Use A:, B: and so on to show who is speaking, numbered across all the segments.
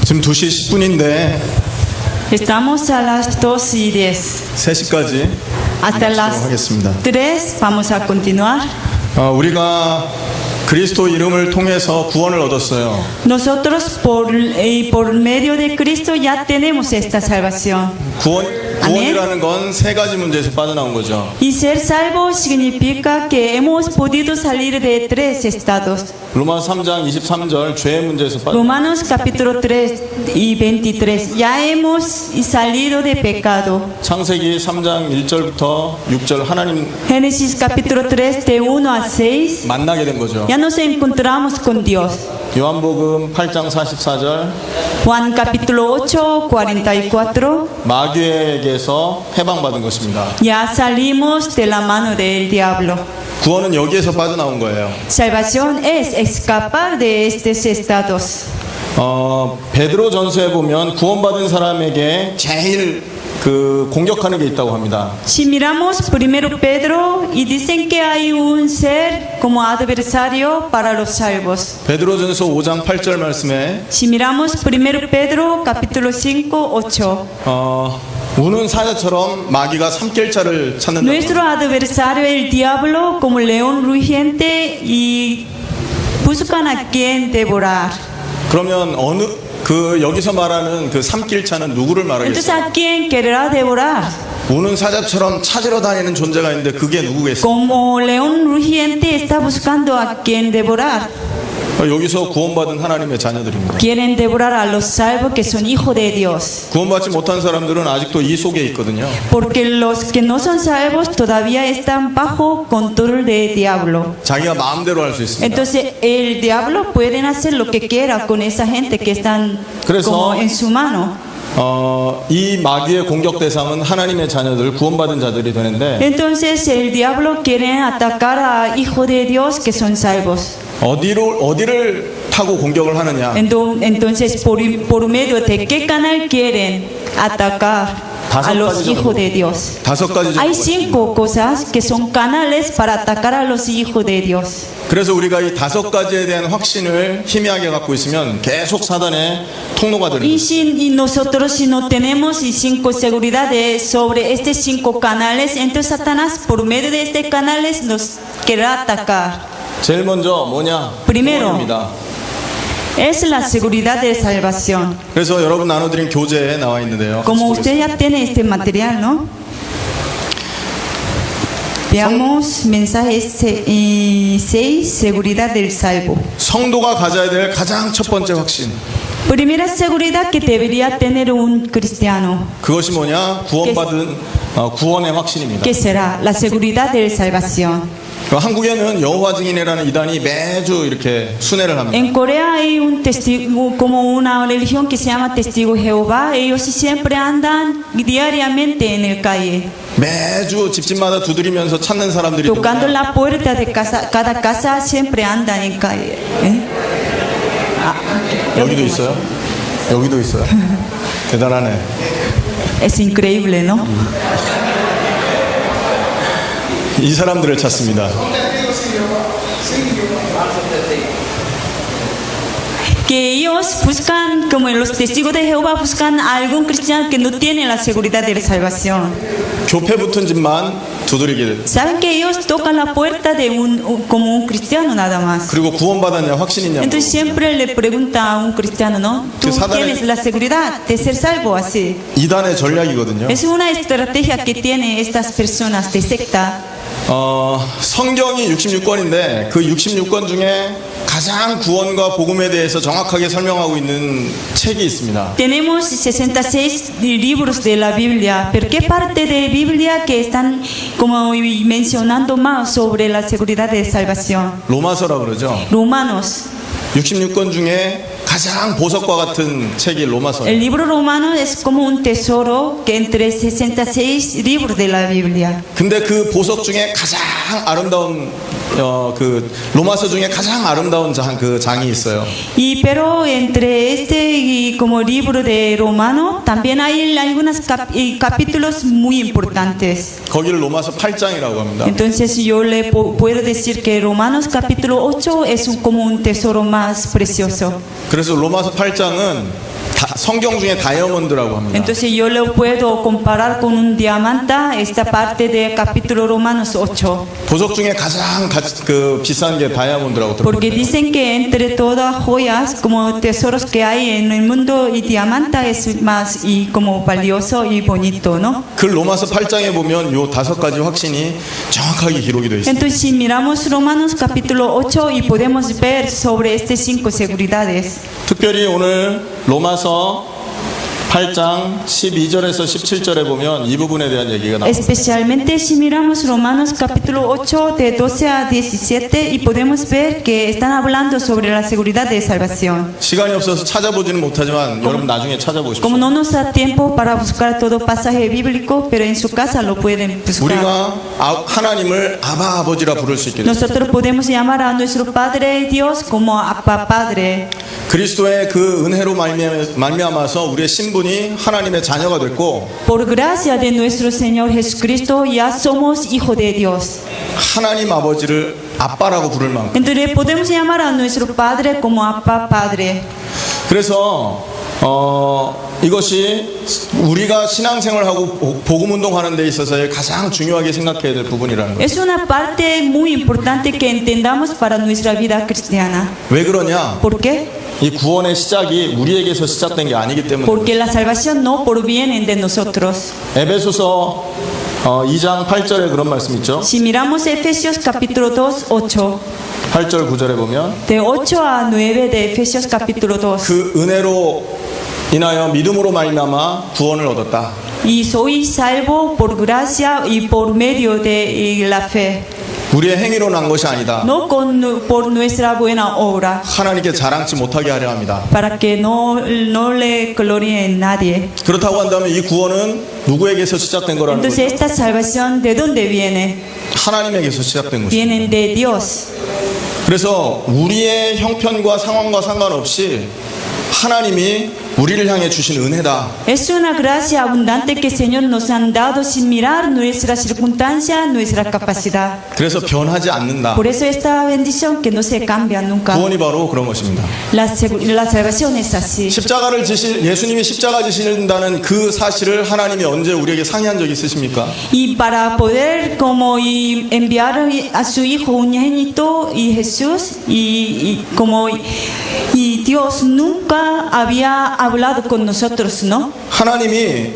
A: 지금 2시 10분인데
B: Estamos a las 2:10.
A: 3시까지
B: Hasta las
A: 하겠습니다.
B: 3 vamos a continuar.
A: 우리가 그리스도 이름을 통해서 구원을 얻었어요.
B: Nosotros por medio de Cristo ya tenemos esta salvación.
A: 구원이라는 건 세 가지 문제에서 빠져나온 거죠.
B: Y ser salvo significa que hemos podido salir de 3 estados.
A: 로마서 3장 23절 죄의 문제에서 빠져.
B: Romanos capítulo 3 y 23. Ya hemos salido de pecado.
A: 창세기 3장 1절부터 6절 하나님
B: Génesis capítulo 3 de 1 a 6.
A: 만나게 된 거죠.
B: Ya nos encontramos con Dios.
A: 요한복음 8장 44절
B: Juan capítulo 8, 44.
A: 마귀에게서 해방받은 것입니다.
B: Ya salimos de la mano del diablo.
A: 구원은 여기에서 빠져나온 거예요.
B: Salvación es escapar de estos estados.
A: 베드로 전서에 보면 구원받은 사람에게 제일 공격하는 게 있다고 합니다.
B: Si miramos primero Pedro y dicen que hay un ser como adversario para los salvos.
A: 베드로전서 5장 8절 말씀에
B: Si miramos primero Pedro capítulo 5, 8.
A: 우는 사자처럼 마귀가 삼킬자를 찾는다.
B: Nuestro adversario el diablo como león rugiente y buscan a quien devorar.
A: 그러면 여기서 말하는 그 삼킬자는 누구를
B: Entonces
A: 말하겠어요?
B: a quién querrá devorar?
A: 우는 사자처럼 찾으러 다니는 존재가 있는데 그게 누구겠어요?
B: Como león rugiente está buscando a quien devorar.
A: 여기서 구원받은 하나님의 자녀들입니다.
B: Quieren devorar a los salvos que son hijos de Dios.
A: 구원받지 못한 사람들은 아직도 이 속에 있거든요.
B: Porque los que no son salvos todavía están bajo control del diablo.
A: 자기가 마음대로 할 수 있습니다.
B: Entonces el diablo puede hacer lo que quiera con esa gente que están
A: 그래서
B: como en su mano.
A: 이 마귀의 공격 대상은 하나님의 자녀들, 구원받은 자들이 되는데
B: Entonces el diablo quiere atacar a hijos de Dios que son salvos.
A: 어디를 타고 공격을 하느냐?
B: Entonces por medio de qué canal quieren atacar a los hijos de Dios. Hay 5 cosas que son canales para atacar a los hijos de Dios.
A: 그래서 우리가 이 5가지에 대한 확신을 희미하게 갖고 있으면 계속 사단의 통로가 되는 거예요.
B: Y nosotros si no tenemos 5 seguridades sobre estos 5 canales, entonces Satanás por medio de estos canales nos querrá atacar.
A: 제일 먼저 뭐냐?
B: Primero.
A: 구원입니다.
B: Es la seguridad de salvación.
A: 그래서 여러분 나눠드린 교재에 나와 있는데요.
B: Como usted ya tiene este material, ¿no? Veamos mensaje 6, seguridad del salvo.
A: 성도가 가져야 될 가장 첫 번째 확신.
B: Primera seguridad que debería tener un cristiano.
A: 그것이 뭐냐? 구원의 확신입니다.
B: ¿Qué será? La seguridad de salvación.
A: 한국에는 여호와 증인이라는 이단이 매주 이렇게 순회를 합니다.
B: En Corea hay un testigo, como una religión que se llama Testigo Jehová. Ellos siempre andan diariamente en el calle.
A: 매주 집집마다 두드리면서 찾는 사람들이
B: Tocando la puerta de cada casa siempre andan en calle.
A: 여기도 있어요? 여기도 있어요? 대단하네.
B: Es increíble, ¿no?
A: 이 사람들을 찾습니다.
B: Que ellos buscan, como los testigos de Jehová buscan a algún cristiano que no tiene la seguridad de la salvación.
A: 교패 붙은 집만 두드리게 돼.
B: Saben que ellos tocan la puerta de como un cristiano nada más.
A: 그리고 구원받았냐 확신 있냐.
B: Entonces siempre le pregunta a un cristiano, ¿no? ¿Tú tienes la seguridad de ser salvo así?
A: 이단의 전략이거든요.
B: Es una estrategia que tienen estas personas de secta.
A: 성경이 66권인데 그 66권 중에 가장 구원과 복음에 대해서 정확하게 설명하고 있는 책이 있습니다.
B: Tenemos 66 libros de la Biblia, pero ¿qué parte de la Biblia que están como mencionando más sobre la seguridad de salvación?
A: 로마서라 그러죠.
B: Romanos.
A: 66권 중에 가장 보석과 같은 책이 로마서예요.
B: El libro romano es como un tesoro que entre 66 libros de la Biblia.
A: 근데 그 보석 중에 가장 아름다운 로마서 중에 가장 아름다운 장이 있어요.
B: Y pero entre este como libro de Romano también hay algunos capítulos muy importantes.
A: 거기를 로마서 8장이라고 합니다.
B: Entonces yo le puedo decir que Romanos capítulo 8 es como un tesoro más precioso.
A: 그래서 로마서 8장은 성경 중에 다이아몬드라고 합니다.
B: Entonces yo lo puedo comparar con un diamante, esta parte del capítulo Romanos 8.
A: 보석 중에 가장 비싼 게 다이아몬드라고
B: Porque
A: 들었거든요.
B: dicen que entre todas joyas, como tesoros que hay en el mundo, y diamante es más y como valioso y bonito, ¿no?
A: 그 로마서 8장에 보면 요 5가지 확신이 정확하게 기록이 되어 있습니다.
B: Entonces si miramos Romanos capítulo 8 y podemos ver sobre estas 5 seguridades.
A: 특별히 오늘 로마서 8장 12절에서 17절에 보면 이 부분에 대한 얘기가 나옵니다.
B: Especialmente si miramos Romanos capítulo 8 de 12 a 17 y podemos ver que están hablando sobre la seguridad de salvación.
A: 시간이 없어서 찾아보지는 못하지만 여러분 나중에 찾아보십시오.
B: Como no nos da tiempo para buscar todo pasaje bíblico, pero en su casa lo pueden buscar.
A: 우리가 하나님을 아바 아버지라 부를 수 있게 됐습니다.
B: Nosotros podemos llamar a nuestro Padre Dios como Abba Padre.
A: 그리스도의 그 은혜로 말미암아서 우리의 신분이 하나님의 자녀가 됐고
B: Por gracia de nuestro Señor Jesucristo ya somos hijos de Dios.
A: 하나님 아버지를 아빠라고 부를 만큼
B: Entonces podemos llamar a nuestro Padre como Abba Padre.
A: 그래서 이것이 우리가 신앙생활하고 복음운동하는 데 있어서의 가장 중요하게 생각해야 될 부분이라는 거예요.
B: Es una parte muy importante que entendamos para nuestra vida cristiana.
A: 왜 그러냐?
B: ¿Por qué?
A: 이 구원의 시작이 우리에게서 시작된 게 아니기 때문에
B: Porque la salvación no proviene de nosotros.
A: 에베소서 2장 8절에 그런 말씀 있죠.
B: Si miramos Efesios capítulo 2, 8.
A: 8절 9절에 보면
B: De 8 a 9 de Efesios capítulo 2.
A: 그 은혜로 인하여 믿음으로 말미암아 구원을 얻었다.
B: Y soy salvo por gracia y por medio de la fe.
A: 우리의 행위로 난 것이 아니다.
B: No por nuestra buena obra.
A: 하나님께 자랑치 못하게 하려 합니다.
B: Para que no le gloríe en nadie.
A: 그렇다고 한다면 이 구원은 누구에게서 시작된 거라는 거죠?
B: Entonces esta salvación ¿de dónde viene?
A: 하나님에게서 시작된 것입니다.
B: Vienen de Dios.
A: 그래서 우리의 형편과 상황과 상관없이 하나님이 우리를 향해 주신 은혜다.
B: Es una gracia abundante que el Señor nos ha dado sin mirar nuestras circunstancias, nuestra capacidad.
A: 그래서 변하지 않는다.
B: Por eso esta bendición que no se cambia nunca.
A: 구원이 바로 그런 것입니다.
B: La salvación es así.
A: 예수님이 십자가 지신다는 그 사실을 하나님이 언제 우리에게 상의한 적이 있으십니까?
B: Y para poder como enviar a su Hijo unigénito y Jesús y Dios nunca había hablado con nosotros, ¿no?
A: 하나님이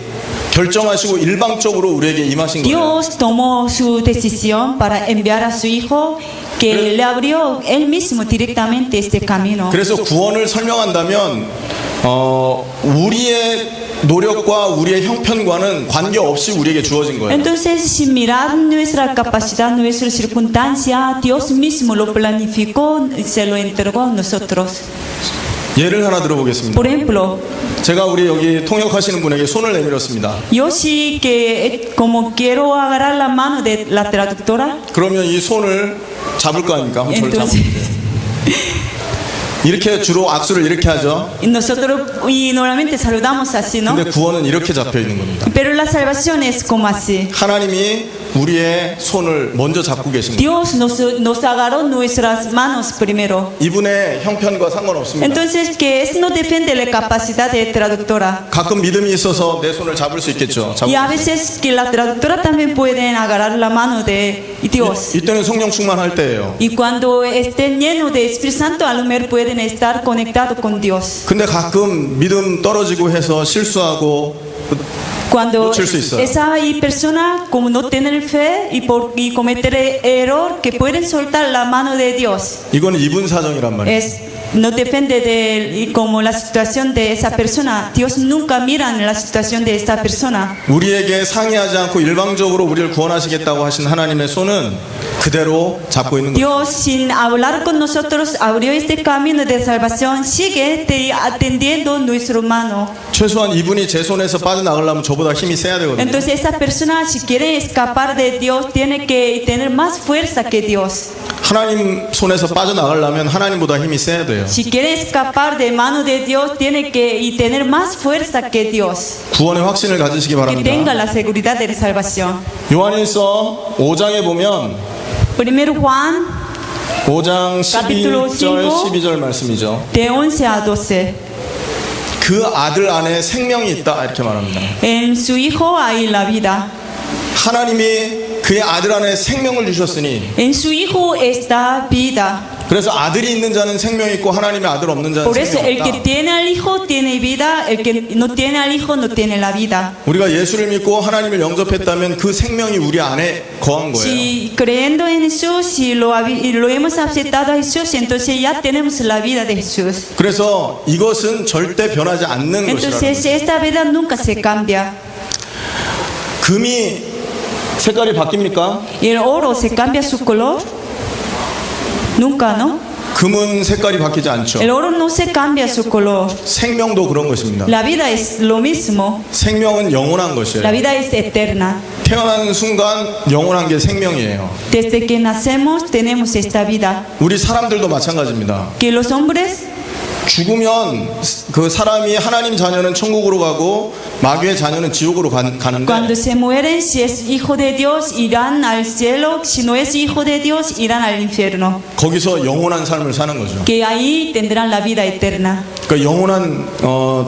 A: 결정하시고 일방적으로 우리에게 임하신 거예요.
B: Dios tomó su decisión para enviar a su Hijo que le abrió él mismo directamente este camino.
A: 그래서 구원을 설명한다면 우리의 노력과 우리의 형편과는 관계없이 우리에게 주어진 거예요.
B: Entonces, sin mirar nuestra capacidad, nuestra circunstancia, Dios mismo lo planificó y se lo entregó a nosotros.
A: 예를 하나 들어보겠습니다.
B: Por ejemplo,
A: 제가 우리 여기 통역하시는 분에게 손을 내밀었습니다.
B: yo sí que como quiero agarrar la mano de la traductora.
A: 그러면 이 손을 잡을 거 아닙니까? 한번 저를
B: Entonces,
A: 잡으세요. 이렇게 주로 악수를 이렇게 하죠.
B: nosotros normalmente saludamos así, ¿no?
A: 근데 구원은 이렇게 잡혀 있는 겁니다.
B: Pero la salvación es como así.
A: 하나님이 우리의 손을 먼저 잡고 계신 거예요.
B: Dios nos agarró nuestras manos primero.
A: 이분의 형편과 상관없습니다.
B: Entonces, que eso no depende de la capacidad de traductora.
A: 가끔 믿음이 있어서 내 손을 잡을 수 있겠죠.
B: Y a veces que la traductora también pueden agarrar la mano de Dios.
A: 이때는 성령 충만할 때예요.
B: Y cuando estén llenos de Espíritu Santo, a lo mejor pueden estar conectados con Dios.
A: 근데 가끔 믿음 떨어지고 해서 실수하고
B: Cuando
A: 놓칠 수 있어요.
B: esa persona como no tienen fe y cometer error que pueden soltar la mano de Dios.
A: 이거는 이분 사정이란 말이에요.
B: No depende de como la situación de esa persona. Dios nunca mira en la situación de esta persona.
A: 우리에게 상의하지 않고 일방적으로 우리를 구원하시겠다고 하신 하나님의 손은 그대로 잡고 있는 거예요.
B: Dios sin hablar con nosotros abrió este camino de salvación. Sigue atendiendo nuestra mano.
A: 최소한 이분이 제 손에서 빠져나가려면 저보다 힘이 세야 되거든요.
B: Entonces esa persona si quiere escapar de Dios tiene que tener más fuerza que Dios.
A: 하나님 손에서 빠져나가려면 하나님보다 힘이 세야 돼요.
B: Si quiere escapar de mano de Dios tiene que tener más fuerza que Dios.
A: 구원의 확신을 가지시기
B: Que tenga
A: 바랍니다.
B: la seguridad de la salvación.
A: 요한일서 5장에 보면
B: Primero Juan
A: 5장
B: Capítulo
A: 12절
B: 5.
A: 12절 말씀이죠.
B: de 11 a 12.
A: 그 아들 안에 생명이 있다 이렇게 말합니다.
B: En su Hijo hay la vida.
A: 하나님이 그의 아들 안에 생명을 주셨으니
B: En su Hijo está vida.
A: 그래서 아들이 있는 자는 생명이 있고 하나님의 아들 없는 자는
B: Por eso
A: 생명이
B: el que
A: 없다.
B: tiene al Hijo tiene vida, el que no tiene al Hijo no tiene la vida.
A: 우리가 예수를 믿고 하나님을 영접했다면 그 생명이 우리 안에 거한 거예요.
B: Si creyendo en Jesús, si lo hemos aceptado a Jesús, entonces ya tenemos la vida de Jesús.
A: 그래서 이것은 절대 변하지 않는
B: Entonces
A: 것이라는
B: esta vida nunca se cambia.
A: 금이 색깔이 바뀝니까?
B: ¿Y el oro se cambia su color? Nunca, ¿no?
A: 금은 색깔이 바뀌지 않죠.
B: El oro no se cambia su color.
A: 생명도 그런 것입니다.
B: La vida es lo mismo.
A: 생명은 영원한 것이에요.
B: La vida es eterna.
A: 태어나는 순간 영원한 게 생명이에요.
B: Desde que nacemos tenemos esta vida.
A: 우리 사람들도 마찬가지입니다.
B: Que los hombres,
A: 죽으면 그 사람이 하나님 자녀는 천국으로 가고 마귀의 자녀는 지옥으로 가는데
B: cuando se mueren, si es hijo de Dios, irán al cielo. Si no es hijo de Dios, irán al infierno.
A: 거기서 영원한 삶을 사는 거죠.
B: Que ahí tendrán la vida eterna.
A: 그러니까 영원한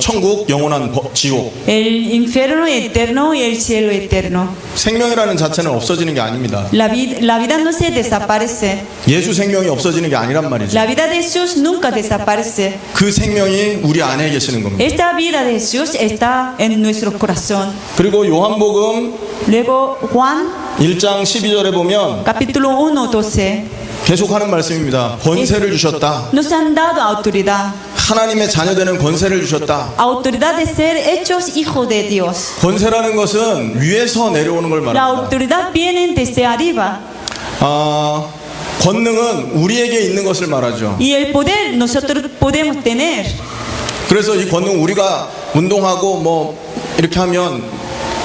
A: 천국, 영원한 지옥.
B: El infierno eterno y el cielo eterno.
A: 생명이라는 자체는 없어지는 게 아닙니다.
B: La vida no se desaparece.
A: 예수 생명이 없어지는 게 아니란 말이죠.
B: La vida de Jesús nunca desaparece.
A: 그 생명이 우리 안에 계시는 겁니다.
B: Esta vida de Jesús está en nuestro corazón.
A: 그리고 요한복음
B: Luego Juan,
A: 1장 12절에 보면
B: capítulo 1, 12.
A: 계속하는 말씀입니다. 권세를 주셨다.
B: Nos han dado autoridad.
A: 하나님의 자녀되는 권세를 주셨다.
B: Autoridad de ser hechos hijos de Dios.
A: 권세라는 것은 위에서 내려오는 걸
B: La
A: 말합니다.
B: autoridad viene desde arriba.
A: 권능은 우리에게 있는 것을 말하죠.
B: Y el poder nosotros podemos tener.
A: 그래서 이 권능 우리가 운동하고 뭐 이렇게 하면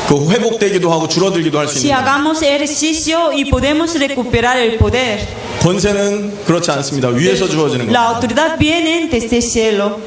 A: 그 회복되기도 하고 줄어들기도 할 수
B: Si
A: 있는 거예요.
B: hagamos ejercicio y podemos recuperar el poder.
A: 권세는 그렇지 않습니다. 위에서 주어지는
B: La
A: 겁니다.
B: autoridad viene desde el cielo.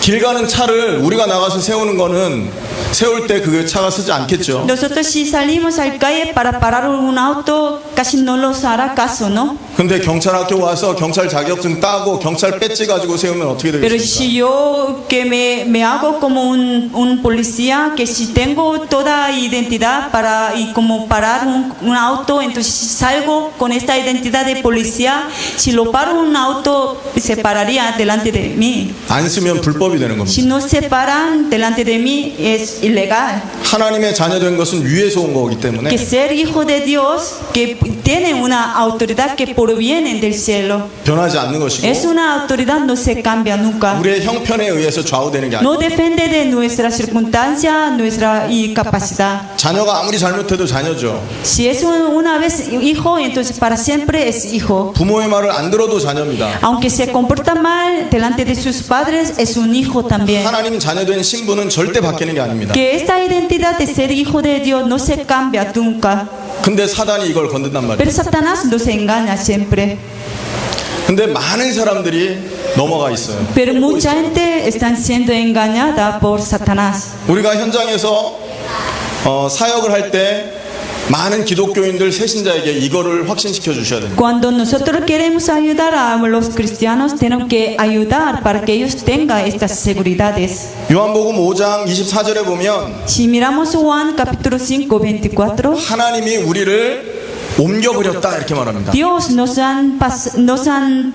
A: 길 가는 차를 우리가 나가서 세우는 거는 세울 때 그 차가 쓰지 않겠죠.
B: Nosotros si salimos al calle para parar un auto, casi no los hará caso, ¿no?
A: 근데 경찰 학교 와서 경찰 자격증 따고 경찰 배지 가지고 세우면 어떻게
B: Pero
A: 되겠습니까?
B: si yo que me hago como un policía, que si tengo toda identidad para y como parar un auto, entonces si salgo con esta identidad de policía, si lo paro un auto, se pararía delante de mí.
A: 안 쓰면 불법이 되는 겁니다.
B: Si no se paran delante de mí, es ilegal.
A: 하나님의 자녀된 것은 위에서 온 거기 때문에
B: Que ser hijo de Dios, que tiene una autoridad que proviene del cielo.
A: 변하지 않는 것이고
B: Es una autoridad, no se cambia nunca.
A: 우리의 형편에 의해서 좌우되는 게 아니에요.
B: No depende de nuestra circunstancia, nuestra capacidad.
A: 자녀가 아무리 잘못해도 자녀죠.
B: Si es una vez hijo, entonces para siempre es hijo.
A: 부모의 말을 안 들어도 자녀입니다.
B: Aunque se comporta mal delante de sus padres, es un hijo también.
A: 하나님 자녀된 신분은 절대 바뀌는 게 아닙니다.
B: Que esta identidad de ser hijo de Dios no se cambia nunca.
A: 근데 사단이 이걸 건든단 말이에요.
B: Pero Satanás nos engaña siempre.
A: 근데 많은 사람들이 넘어가 있어요.
B: Pero mucha gente está siendo engañada por Satanás.
A: 우리가 현장에서 사역을 할 때 많은 기독교인들 새신자에게 이거를 확신시켜 주셔야 됩니다.
B: Cuando nosotros queremos ayudar a los cristianos, tenemos que ayudar para que ellos tengan estas seguridades.
A: 요한복음 5장 24절에 보면
B: Si miramos Juan capítulo 5, 24,
A: 하나님이 우리를 옮겨버렸다 이렇게 말합니다.
B: Dios nos han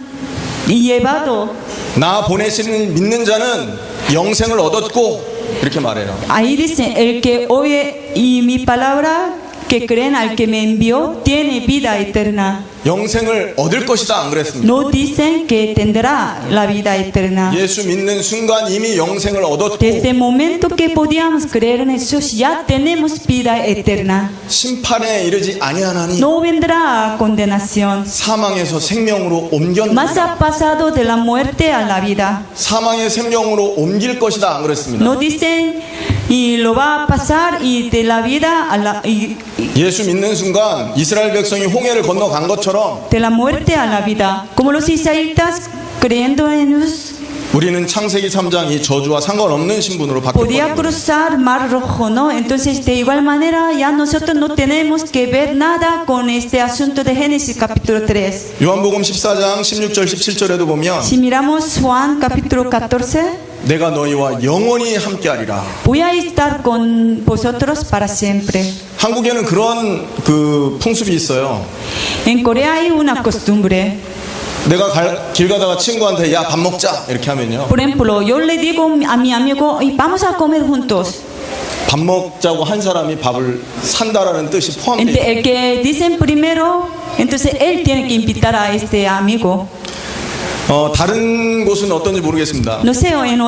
B: llevado.
A: 나 보내시는 믿는 자는 영생을 얻었고 이렇게 말해요.
B: Ahí dice, el que oye y mi palabra que creen al que me envió tiene vida eterna.
A: 영생을 얻을 것이다 안 그랬습니다.
B: No dicen que tendrá la vida eterna.
A: 예수 믿는 순간 이미 영생을 얻었고
B: Desde el momento que podíamos creer en Jesús ya tenemos vida eterna.
A: 심판에 이르지 아니하나니
B: No vendrá condenación.
A: 사망에서 생명으로
B: Más
A: 옮겼느니라.
B: ha pasado de la muerte a la vida.
A: 사망의 생명으로 옮길 것이다 안 그랬습니다.
B: No dicen y lo va a pasar y de la vida a la
A: 예수 믿는 순간 이스라엘 백성이 홍해를 건너간 것처럼
B: de la muerte a la vida. Como los israelitas creyendo en Jesús
A: 우리는 창세기 3장 이 저주와 상관없는 신분으로
B: podía
A: 바뀌었거든요.
B: cruzar Mar Rojo, ¿no? Entonces, de igual manera, ya nosotros no tenemos que ver nada con este asunto de Génesis capítulo 3.
A: 요한복음 14장 16절 17절에도 보면
B: Si miramos Juan capítulo 14,
A: 내가 너희와 영원히 함께하리라.
B: voy a estar con vosotros para siempre.
A: 한국에는 그런 그 풍습이 있어요.
B: En Corea hay una costumbre.
A: 내가 길 가다가 친구한테 야 밥 먹자 이렇게 하면요.
B: Por ejemplo, yo le digo a mi amigo, "Y vamos a comer juntos."
A: 밥 먹자고 한 사람이 밥을 산다라는 뜻이 포함되어 있어요.
B: El que dicen primero, entonces él tiene que invitar a este amigo.
A: 다른 곳은 어떤지 모르겠습니다.
B: No sé, en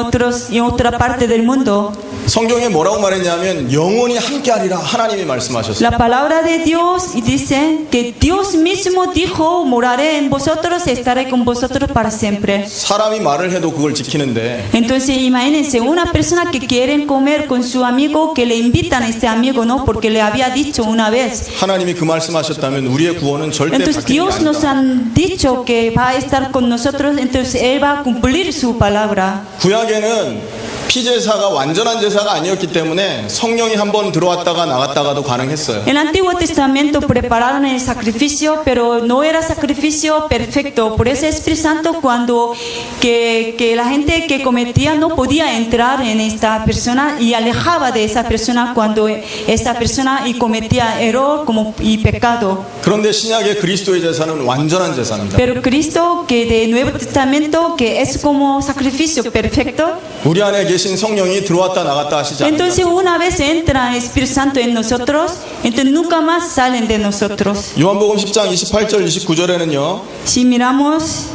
B: otra parte del mundo.
A: 성경에 뭐라고 말했냐면 영원히 함께하리라 하나님이 말씀하셨어요.
B: La palabra de Dios dice que Dios mismo dijo, moraré en vosotros, estaré con vosotros para siempre.
A: 사람이 말을 해도 그걸 지키는데
B: Entonces imagínense, una persona que quiere comer con su amigo, que le invitan a este amigo, ¿no? Porque le había dicho una vez.
A: 하나님이 그 말씀하셨다면 우리의 구원은 절대
B: Entonces
A: 바뀌는 게
B: Dios nos
A: 아니다.
B: han dicho que va a estar con nosotros, entonces Él va a cumplir su palabra.
A: 구약에는 피제사가 완전한 제사가 아니었기 때문에 성령이 한번 들어왔다가 나갔다가도 가능했어요.
B: En el Antiguo Testamento prepararon el sacrificio, pero no era sacrificio perfecto. Por eso el Espíritu Santo, cuando que la gente que cometía no podía entrar en esta persona y alejaba de esa persona cuando esa persona y cometía error como y pecado.
A: 그런데 신약의 그리스도의 제사는 완전한 제사입니다.
B: Pero Cristo, que de Nuevo Testamento, que es como sacrificio perfecto.
A: 우리 안에 계신 성령이 들어왔다 나갔다 하시지
B: Entonces
A: 않는다.
B: una vez entra el Espíritu Santo en nosotros, entonces nunca más salen de nosotros.
A: 요한복음 10장 28절 29절에는요.
B: Si miramos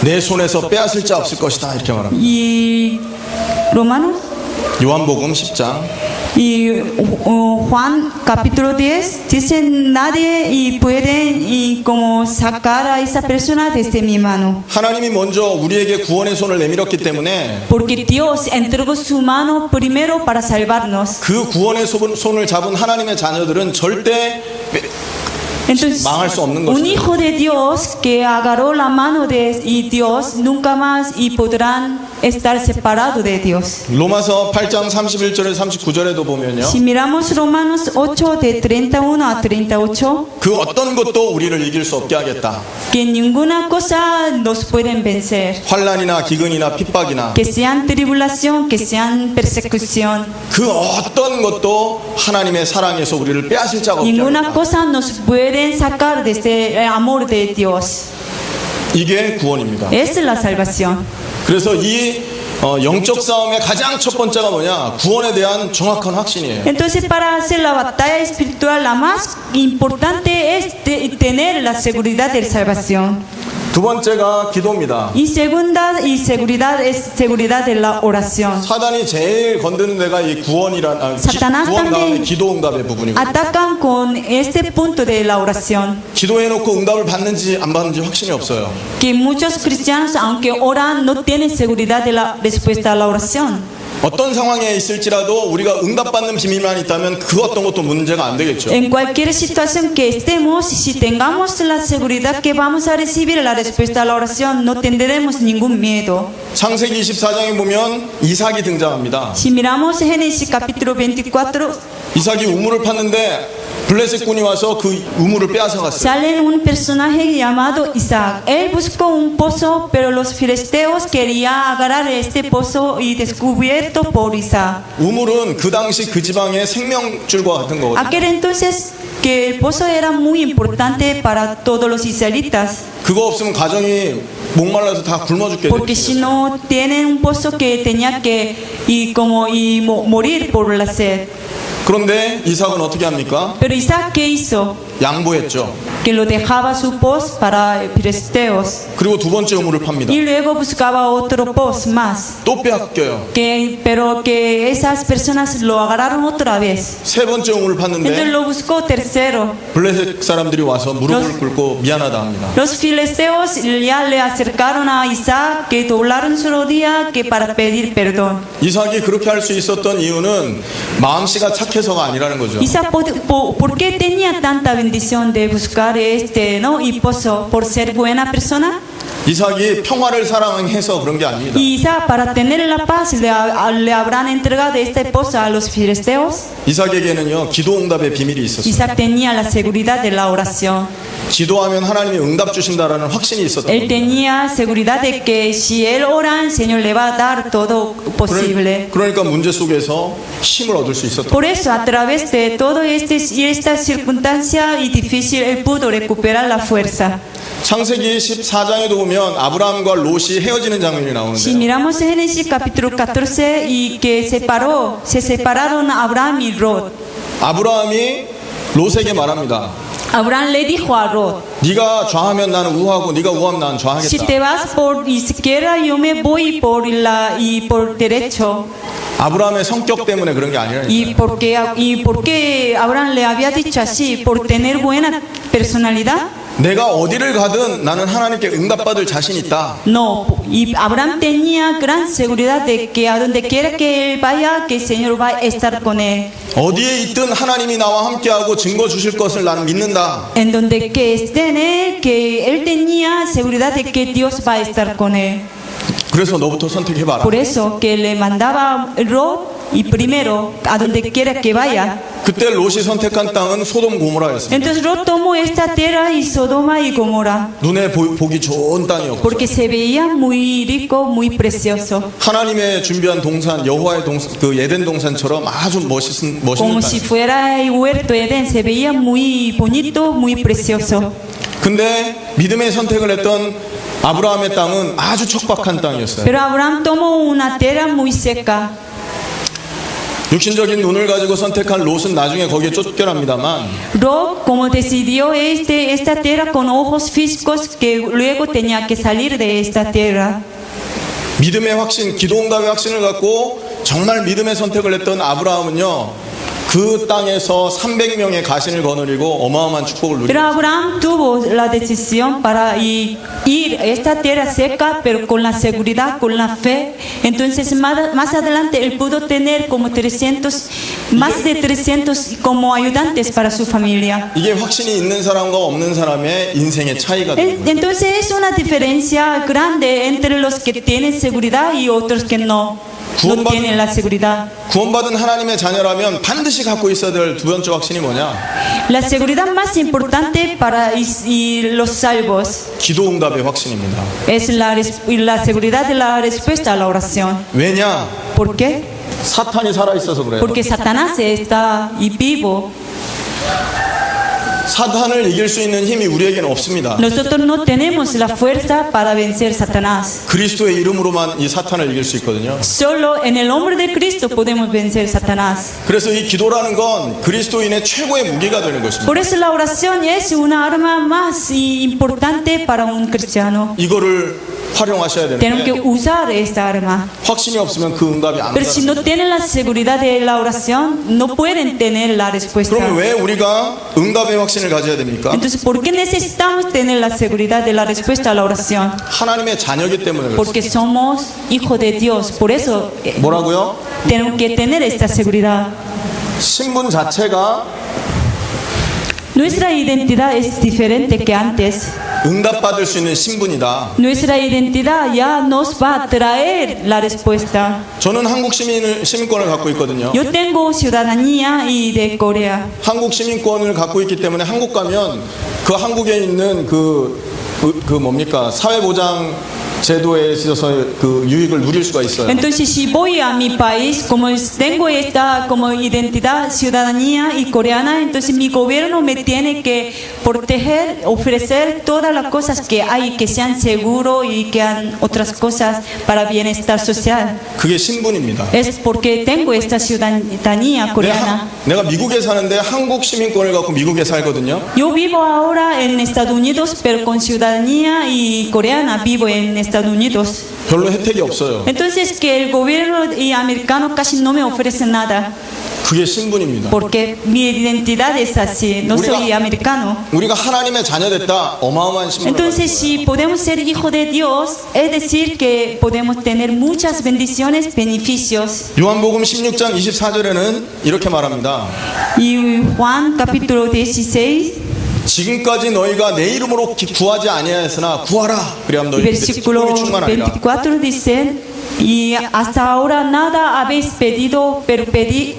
A: 내 손에서 빼앗을 자 없을 것이다 이렇게 말합니다.
B: y Romanos
A: 요한복음 10장
B: y Juan capítulo 10 dice nadie y puede y como sacar a esa persona desde mi mano.
A: 하나님이 먼저 우리에게 구원의 손을 내밀었기 때문에
B: Porque Dios entregó su mano primero para salvarnos.
A: 그 구원의 손을 잡은 하나님의 자녀들은 절대
B: Entonces,
A: 망할 수 없는
B: un
A: 것이죠.
B: hijo de Dios que agarró la mano de y Dios nunca más y podrán estar separados de Dios.
A: 로마서 8장 31절에 39절에도 보면요.
B: Si miramos Romanos 8 de 31 a 38,
A: 그 어떤 것도 우리를 이길 수 없게 하겠다.
B: que ninguna cosa nos pueden vencer,
A: 환난이나 기근이나 핍박이나
B: que sean tribulación, que sean persecución,
A: 그 어떤 것도 하나님의 사랑에서 우리를 빼앗을 자가 없게
B: ninguna
A: 하겠다.
B: cosa nos pueden sacar de este amor de Dios.
A: 이게 구원입니다.
B: Es la salvación.
A: 그래서 이 영적 싸움의 가장 첫 번째가 뭐냐? 구원에 대한 정확한 확신이에요.
B: Entonces, para hacer la batalla espiritual, la más importante es tener la seguridad de salvación.
A: 두 번째가 기도입니다.
B: Y segunda y seguridad es seguridad de la oración.
A: 사단이 제일 건드는 데가 이 구원이란
B: 사탄은
A: 구원 다음에
B: también
A: 기도 응답의 부분이고
B: Atacan con este punto de la oración.
A: 기도해놓고 응답을 받는지 안 받는지 확신이 없어요.
B: Que muchos cristianos, aunque oran, no tienen seguridad de la respuesta a la oración.
A: 어떤 상황에 있을지라도 우리가 응답받는 비밀만 있다면 그 어떤 것도 문제가 안 되겠죠.
B: En cualquier situación que estemos, si tengamos la seguridad que vamos a recibir la respuesta a la oración, no tendremos ningún miedo.
A: 창세기 24장에 보면 이삭이 등장합니다.
B: Si miramos Génesis capítulo 24,
A: 이삭이 우물을 팠는데 블레셋군이 와서 그 우물을 빼앗아 갔어요.
B: sale un personaje llamado Isaac. Él buscó un pozo, pero los filisteos querían agarrar este pozo y descubierto por Isaac.
A: 우물은 그 당시 그 지방의 생명줄과 같은 거거든요.
B: Aquel entonces que el pozo era muy importante para todos los israelitas,
A: 그거 없으면 가정이 목말라서 다 굶어 죽게
B: porque si
A: 돼요.
B: no tienen un pozo que tenía que morir por la sed.
A: 그런데 이삭은 어떻게 합니까?
B: Pero Isaac, ¿qué hizo?
A: 양보했죠.
B: Que lo dejaba su pozo para filisteos
A: 그리고 두 번째 우물을 팝니다.
B: y luego buscaba otro pozo más.
A: 또 빼앗겨요.
B: Pero que esas personas lo agarraron otra vez.
A: 세 번째 우물을
B: Entonces
A: 팠는데
B: lo buscó tercero.
A: 블레셋 사람들이 와서 무릎을 꿇고 미안하다 합니다.
B: Los filisteos ya le acercaron a Isaac, que doblaron su rodilla que para pedir perdón.
A: 이삭이 그렇게 할 수 있었던 이유는 마음씨가 착해서가 아니라는 거죠.
B: Isaac, ¿por qué tenía tanta bendición de buscar ¿no? y pozo? ¿Por ser buena persona?
A: 이삭이 평화를 사랑해서 그런 게 아닙니다.
B: Y Isaac, para tener la paz, le habrán entregado esta esposa a los filisteos.
A: 이삭에게는요 기도 응답의 비밀이 있었어요.
B: Isaac tenía la seguridad de la oración.
A: 기도하면 하나님이 응답 주신다라는 확신이 있었던
B: Él
A: 겁니다.
B: tenía seguridad de que si él ora, el Señor le va a dar todo posible.
A: 그러니까 문제 속에서 힘을 얻을 수 있었던
B: Por eso, a través de todo esta circunstancia y difícil, él pudo recuperar la fuerza.
A: 창세기 14장에도 보면 아브라함과 롯이 헤어지는 장면이
B: Si
A: 나오는데요.
B: miramos en Génesis capítulo 14 y que se separaron Abraham y Lot.
A: 아브라함이 롯에게 말합니다.
B: Abraham le dijo a Lot,
A: 네가 좌하면 나는 우하고 네가 우하면 나는
B: si
A: 좌하겠다.
B: te vas por izquierda, yo me voy por derecho.
A: 아브라함의 성격 때문에 그런 게 아니라니까요.
B: ¿Y por qué Abraham le había dicho así? ¿Por tener buena personalidad?
A: 내가 어디를 가든 나는 하나님께 응답받을 자신 있다.
B: No, y Abraham tenía gran seguridad de que a donde quiera que él vaya, que el Señor va a estar con él.
A: 어디에 있든 하나님이 나와 함께하고 증거 주실 것을 나는 믿는다.
B: En donde que esté en él, que él tenía seguridad de que Dios va a estar con él.
A: 그래서 너부터 선택해봐라.
B: Por eso que le mandaba Lot y primero a donde quiera que vaya.
A: 그때 롯이 선택한 땅은 소돔 고모라였습니다.
B: Entonces Lot tomó esta tierra y Sodoma y Gomorra,
A: 눈에 보기 좋은 땅이었고
B: porque se veía muy rico, muy precioso,
A: 하나님의 준비한 동산 여호와의 동산 그 에덴 동산처럼 아주 멋있는
B: como si
A: 땅.
B: fuera el huerto Edén, se veía muy bonito, muy precioso.
A: 근데 믿음의 선택을 했던 아브라함의 땅은 아주 척박한 땅이었어요.
B: Pero Abraham tomó una tierra muy seca.
A: 육신적인 눈을 가지고 선택한 롯은 나중에 거기에 쫓겨납니다만
B: Lot, como decidió esta tierra con ojos físicos, que luego tenía que salir de esta tierra.
A: 믿음의 확신, 기도응답의 확신을 갖고 정말 믿음의 선택을 했던 아브라함은요 그 땅에서 300명의 가신을 거느리고 어마어마한 축복을
B: Pero
A: 누립니다.
B: Abraham tuvo la decisión para ir a esta tierra seca, pero con la seguridad, con la fe. Entonces más adelante él pudo tener como más de 300 como ayudantes para su familia.
A: 이게 확신이 있는 사람과 없는 사람의 인생의 차이가 되는 거예요.
B: Entonces es una diferencia grande entre los que tienen seguridad y otros que no tienen la seguridad.
A: 구원받은 하나님의 자녀라면 반드시 갖고 있어야 될 두 번째 확신이 뭐냐?
B: La seguridad más importante para los salvos
A: 기도응답의 확신입니다.
B: es la seguridad de la respuesta a la oración.
A: 왜냐?
B: ¿Por qué?
A: 사탄이 살아있어서 그래요.
B: Porque Satanás está y vivo.
A: 사탄을 이길 수 있는 힘이 우리에게는 없습니다.
B: Nosotros no tenemos la fuerza para vencer Satanás.
A: 그리스도의 이름으로만 이 사탄을 이길 수 있거든요.
B: Solo en el nombre de Cristo podemos vencer Satanás.
A: 그래서 이 기도라는 건 그리스도인의 최고의 무기가 되는 것입니다.
B: Por eso la oración es una arma más importante para un cristiano.
A: 이거를 활용하셔야
B: Tenemos que
A: 되는데
B: usar esta arma.
A: 확신이 없으면 그 응답이 안
B: Pero si
A: 온다.
B: no tienen la seguridad de la oración, no pueden tener la respuesta.
A: 그럼 왜 우리가 응답의 확신을 가져야 됩니까?
B: Entonces, ¿por qué necesitamos tener la seguridad de la respuesta a la oración?
A: 하나님의 자녀이기 때문에 그렇습니다.
B: Porque somos hijos de Dios. Por eso
A: 뭐라고요?
B: tenemos que tener esta seguridad.
A: 신분 자체가
B: Nuestra identidad es diferente que antes.
A: 응답받을 수 있는 신분이다.
B: Nuestra identidad ya nos va a traer la respuesta.
A: 저는 한국 시민권을 갖고 있거든요.
B: Yo tengo ciudadanía y de Corea.
A: 한국 시민권을 갖고 있기 때문에 한국 가면 그 한국에 있는 그 뭡니까 사회보장 제도에 있어서 그 유익을 누릴 수가 있어요.
B: Entonces, si voy a mi país, como tengo esta como identidad, ciudadanía y coreana, entonces mi gobierno me tiene que proteger, ofrecer todas las cosas que hay, que sean seguros y que hagan otras cosas para bienestar social.
A: 그게 신분입니다.
B: Es porque tengo esta ciudadanía coreana.
A: 내가 미국에 사는데 한국 시민권을 갖고 미국에 살거든요.
B: Yo vivo ahora en Estados Unidos, pero con ciudadanía y coreana vivo en Estados Unidos.
A: 별로 혜택이 없어요.
B: Entonces que el gobierno y americano casi no me ofrece nada,
A: 그게 신분입니다.
B: porque mi identidad es así, no soy americano.
A: 우리가 하나님의 자녀됐다. 어마어마한 신분을
B: Entonces
A: 가지고
B: si podemos ser hijos de Dios, es decir que podemos tener muchas bendiciones, beneficios.
A: 요한복음 16장 24절에는 이렇게 말합니다.
B: Y Juan capítulo 16,
A: 지금까지 너희가 내 이름으로 구하지 아니하였으나 구하라. 그리하면
B: Y
A: 너희
B: versículo
A: 기쁨이 충만하리라.
B: 24 dice, y hasta ahora nada habéis pedido, pero pedid,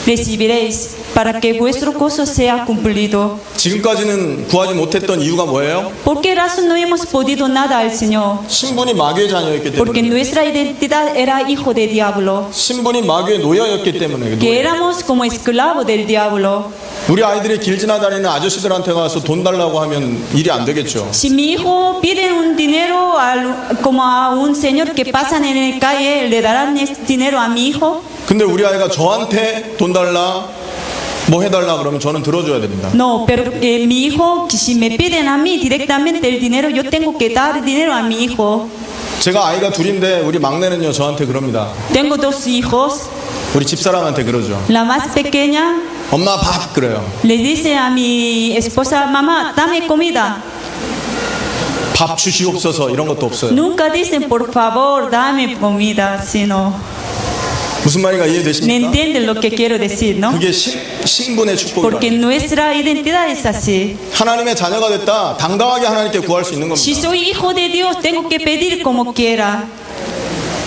B: recibiréis, para que vuestro gozo sea cumplido.
A: 지금까지는 구하지 못했던 이유가 뭐예요?
B: ¿Por qué razón no hemos podido nada al Señor?
A: 신분이 마귀의 자녀였기
B: Porque
A: 때문에.
B: nuestra identidad era hijo de diablo,
A: 신분이 마귀의 노예였기 때문에.
B: que éramos como esclavos del diablo.
A: 우리 아이들이 길 지나다니는 아저씨들한테 가서 돈 달라고 하면 일이 안 되겠죠.
B: Si mi hijo pide un dinero como a un señor que pasan en la calle, ¿le darán este dinero a mi hijo?
A: 근데 우리 아이가 저한테 돈 달라 뭐 해달라 그러면 저는 들어줘야 됩니다.
B: No, pero mi hijo, si me piden a mí directamente el dinero, yo tengo que dar dinero a mi hijo.
A: 제가 아이가 둘인데 우리 막내는요 저한테 그럽니다.
B: Tengo dos hijos.
A: 우리 집사람한테 그러죠.
B: La más pequeña
A: 엄마 밥 그래요.
B: le dice a mi esposa, mamá, dame comida.
A: 밥 주시옵소서 이런 것도 없어요.
B: Nunca dicen, por favor, dame comida, sino,
A: 무슨 말인가
B: ¿me
A: 이해되십니까?
B: entienden lo que quiero decir, no?
A: 그게 신분의
B: Porque
A: 축복이에요.
B: nuestra identidad es así.
A: 하나님의 자녀가 됐다 당당하게 하나님께 구할 수 있는
B: Si
A: 겁니다.
B: soy hijo de Dios, tengo que pedir como quiera.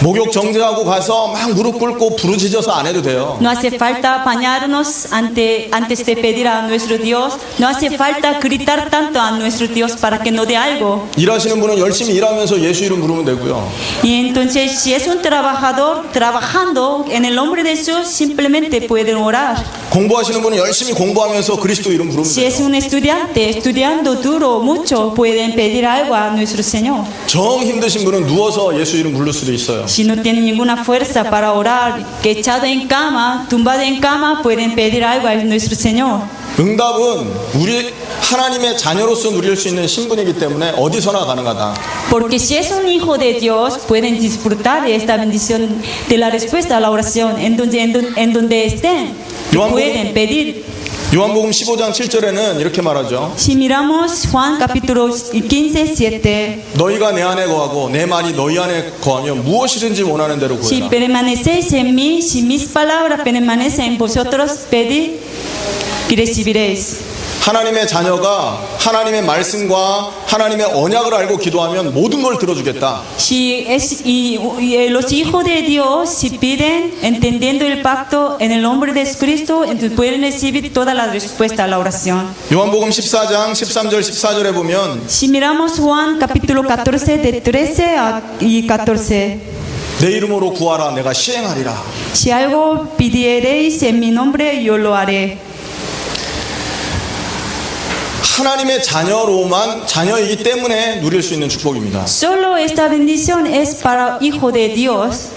A: 목욕 정지하고 가서 막 무릎 꿇고 부르짖어서 안 해도 돼요.
B: No hace falta bañarnos antes de pedir a nuestro Dios. No hace falta gritar tanto a nuestro Dios para que nos dé algo.
A: 일하시는 분은 열심히 일하면서 예수 이름 부르면 되고요.
B: Y entonces, si es un trabajador trabajando en el nombre de Jesús, simplemente pueden orar.
A: 공부하시는 분은 열심히 공부하면서 그리스도 이름 부르면
B: Si
A: 돼요.
B: es un estudiante estudiando duro, mucho, pueden pedir algo a nuestro Señor.
A: 정 힘드신 분은 누워서 예수 이름 부를 수도 있어요.
B: Si no tienen ninguna fuerza para orar, que echado en cama, tumbado en cama, pueden pedir algo a nuestro Señor.
A: 응답은 우리 하나님의 자녀로서 누릴 수 있는 신분이기 때문에 어디서나 가능하다.
B: Porque si es un hijo de Dios, pueden disfrutar de esta bendición de la respuesta a la oración en donde estén. Y pueden pedir.
A: 요한복음 15장 7절에는 이렇게 말하죠.
B: Si miramos Juan capítulo 15, 7.
A: 너희가 내 안에 거하고 내 말이 너희 안에 거하면 무엇이든지 원하는 대로
B: Si
A: 구해라.
B: permanecéis en mí, si mis palabras permanecen en vosotros, pedid y recibiréis.
A: 하나님의 자녀가 하나님의 말씀과 하나님의 언약을 알고 기도하면 모든 걸 들어주겠다.
B: Si los hijos de Dios, si piden entendiendo el pacto en el nombre de Cristo, entonces pueden recibir toda la respuesta a la oración.
A: 요한복음 14장 13절 14절에 보면
B: Si miramos Juan capítulo 14 de 13 y 14.
A: 내 이름으로 구하라 내가 시행하리라.
B: Si algo pidiereis en mi nombre, yo lo haré.
A: 하나님의 자녀이기 때문에 누릴 수 있는 축복입니다.
B: Solo esta bendición es para hijo de Dios.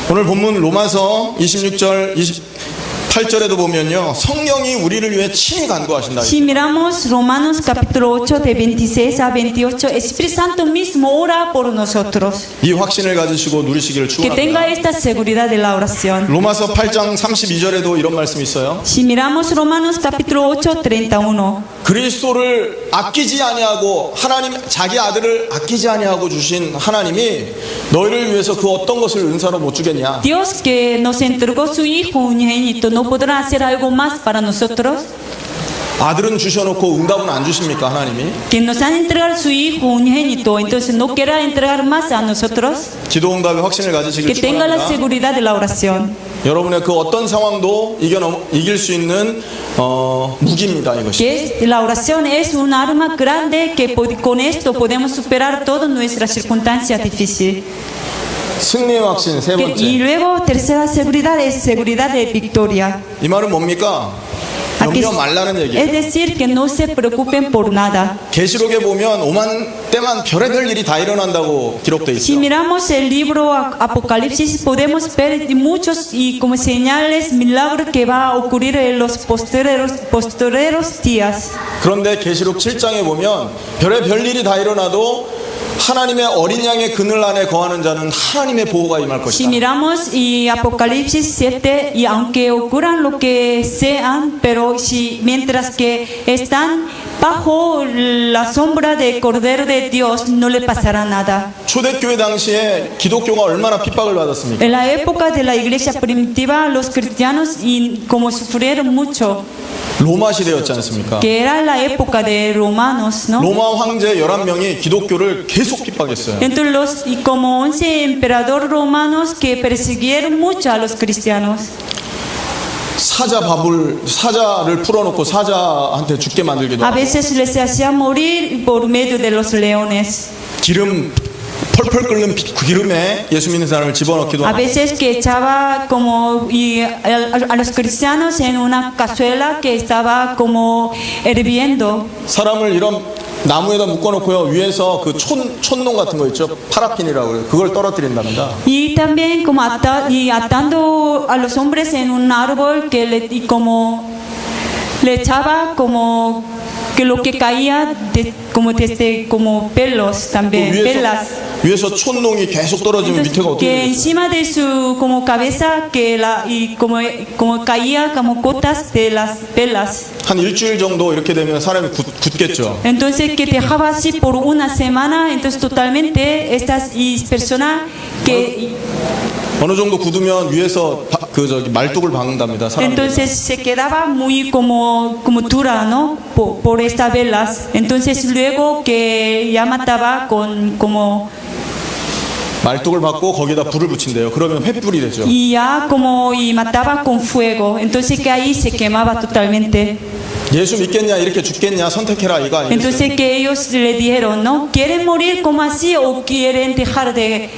A: 오늘 본문 로마서 26절 28절에도 보면요. 성령이 우리를 위해 친히 간구하신다.
B: Si miramos Romanos capítulo 8 de 26 a 28, Espíritu Santo mismo ora por nosotros.
A: 이 확신을 가지시고 누리시기를
B: Que tenga
A: 축원합니다.
B: esta seguridad de la oración.
A: 로마서 8장 32절에도 이런 말씀이 있어요.
B: Si miramos Romanos capítulo 8, 31.
A: 그리스도를 아끼지 아니하고 하나님 자기 아들을 아끼지 아니하고 주신 하나님이 너희를 위해서 그 어떤 것을 은사로 못 주겠냐?
B: Dios que nos entregó su Hijo unigénito, ¿no podrá hacer algo más para nosotros?
A: 아들은 주셔놓고 응답은 안 주십니까 하나님이?
B: Que nos han entregado su Hijo unigénito, entonces no quiera entregar más a nosotros.
A: 기도 응답의 확신을 가지시길
B: Que tenga la
A: 축원합니다.
B: seguridad de la oración.
A: 여러분의 그 어떤 상황도 이길 수 있는 무기입니다 이것이.
B: Que la oración es un arma grande que con esto podemos superar todas nuestras circunstancias difíciles.
A: 승리의 확신 세
B: Y
A: 번째.
B: luego tercera seguridad es seguridad de victoria.
A: 이 말은 뭡니까? 염려 말라는
B: Es
A: 얘기예요.
B: decir, que no se preocupen por nada.
A: 계시록에 보면 오만 때만 별의별 일이 다 일어난다고 기록돼
B: Si
A: 있어요.
B: miramos el libro Apocalipsis, podemos ver muchos y como señales, milagros que va a ocurrir en los posteriores días.
A: 그런데 계시록 7장에 보면 별의별 일이 다 일어나도 하나님의 어린 양의 그늘 안에 거하는 자는 하나님의 보호가 임할
B: Si
A: 것이다.
B: miramos y Apocalipsis 7, y aunque ocurran lo que sean, pero si mientras que están bajo la sombra del Cordero de Dios, no le pasará nada.
A: 초대교회 당시에 기독교가 얼마나 핍박을 받았습니까?
B: En la época de la iglesia primitiva, los cristianos como sufrieron mucho,
A: 로마 시대였지 않습니까?
B: que era la época de romanos, ¿no?
A: 로마 황제 11명이 기독교를 계속 핍박했어요.
B: Entonces, y como 11 emperadores romanos que persiguieron mucho a los cristianos.
A: 사자를 풀어놓고 사자한테 죽게 만들기도
B: A
A: 하고
B: veces les hacía morir por medio de los leones.
A: 기름 펄펄 끓는 기름에 예수 믿는 사람을 집어넣기도
B: A
A: 하고
B: veces que echaba como a los cristianos en una cazuela que estaba como hirviendo.
A: 사람을 이런 나무에다 묶어놓고요 위에서 그 촌농 같은 거 있죠 파라핀이라고 그래요 그걸 떨어뜨린답니다.
B: Y también como atando a los hombres en un árbol que le echaba como que lo que caía como pelos también, pelas.
A: 위에서 촌농이 계속 떨어지면 밑에가 어떻게
B: Que
A: 되겠어요?
B: encima de su como cabeza y como caía como gotas de las pelas.
A: 한 일주일 정도 이렇게 되면 사람이 굳겠죠.
B: Entonces que dejaba así por una semana, entonces totalmente estas personas que
A: 어느 정도 굳으면 위에서 말뚝을 박는답니다. 사람들이.
B: entonces se quedaba muy como dura, ¿no? Por estas velas. Entonces luego que ya mataba con como
A: 말뚝을 박고 거기다 불을 붙인대요. 그러면 횃불이 되죠.
B: y ya como y mataba con fuego. Entonces que ahí se quemaba totalmente.
A: 예수 믿겠냐 이렇게 죽겠냐 선택해라 이거 아니겠어요?
B: Entonces que ellos le dijeron, ¿no? ¿Quieren morir como así o quieren dejar de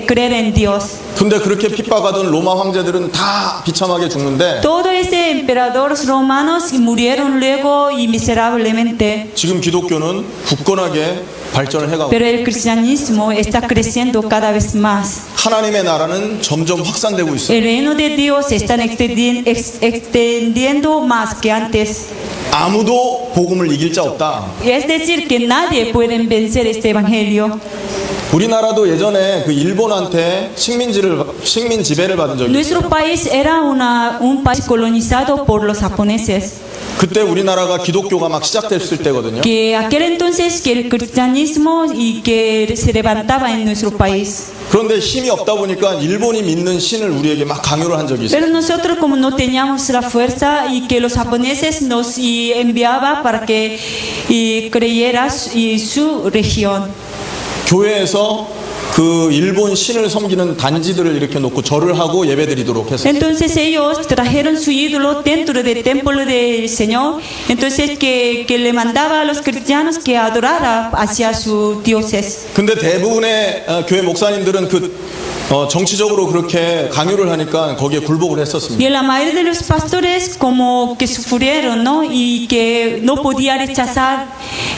B: creer en Dios?
A: 근데 그렇게 핍박하던 로마 황제들은 다 비참하게 죽는데
B: Todos estos emperadores romanos murieron luego y miserablemente.
A: 지금 기독교는 굳건하게 발전을 해가고
B: Pero el cristianismo está creciendo cada vez más.
A: 하나님의 나라는 점점 확산되고 있어요.
B: El reino de Dios se está extendiendo más que antes.
A: 아무도 복음을 이길 자 없다.
B: Es decir, que nadie puede vencer este evangelio.
A: 우리나라도 예전에 그 일본한테 식민 지배를 받은 적이 있어요.
B: Nuestro país era un país colonizado por los japoneses.
A: 그때 우리나라가 기독교가 막 시작됐을 때거든요.
B: Que aquel entonces que el cristianismo y que se levantaba en nuestro país.
A: 그런데 힘이 없다 보니까 일본이 믿는 신을 우리에게 막 강요를 한 적이 있어요.
B: Pero nosotros como no teníamos la fuerza y que los japoneses nos enviaba para que creyeras su región.
A: 교회에서 그 일본 신을 섬기는 단지들을 이렇게 놓고 절을 하고 예배드리도록 했어요.
B: Entonces ellos trajeron su ídolo dentro del templo del Señor. Entonces que le mandaba a los cristianos que adorara hacia sus dioses.
A: 근데 대부분의 교회 목사님들은 정치적으로 그렇게 강요를 하니까 거기에 굴복을 했었습니다.
B: Y la mayoría de los pastores como que sufrieron, ¿no? Y que no podía rechazar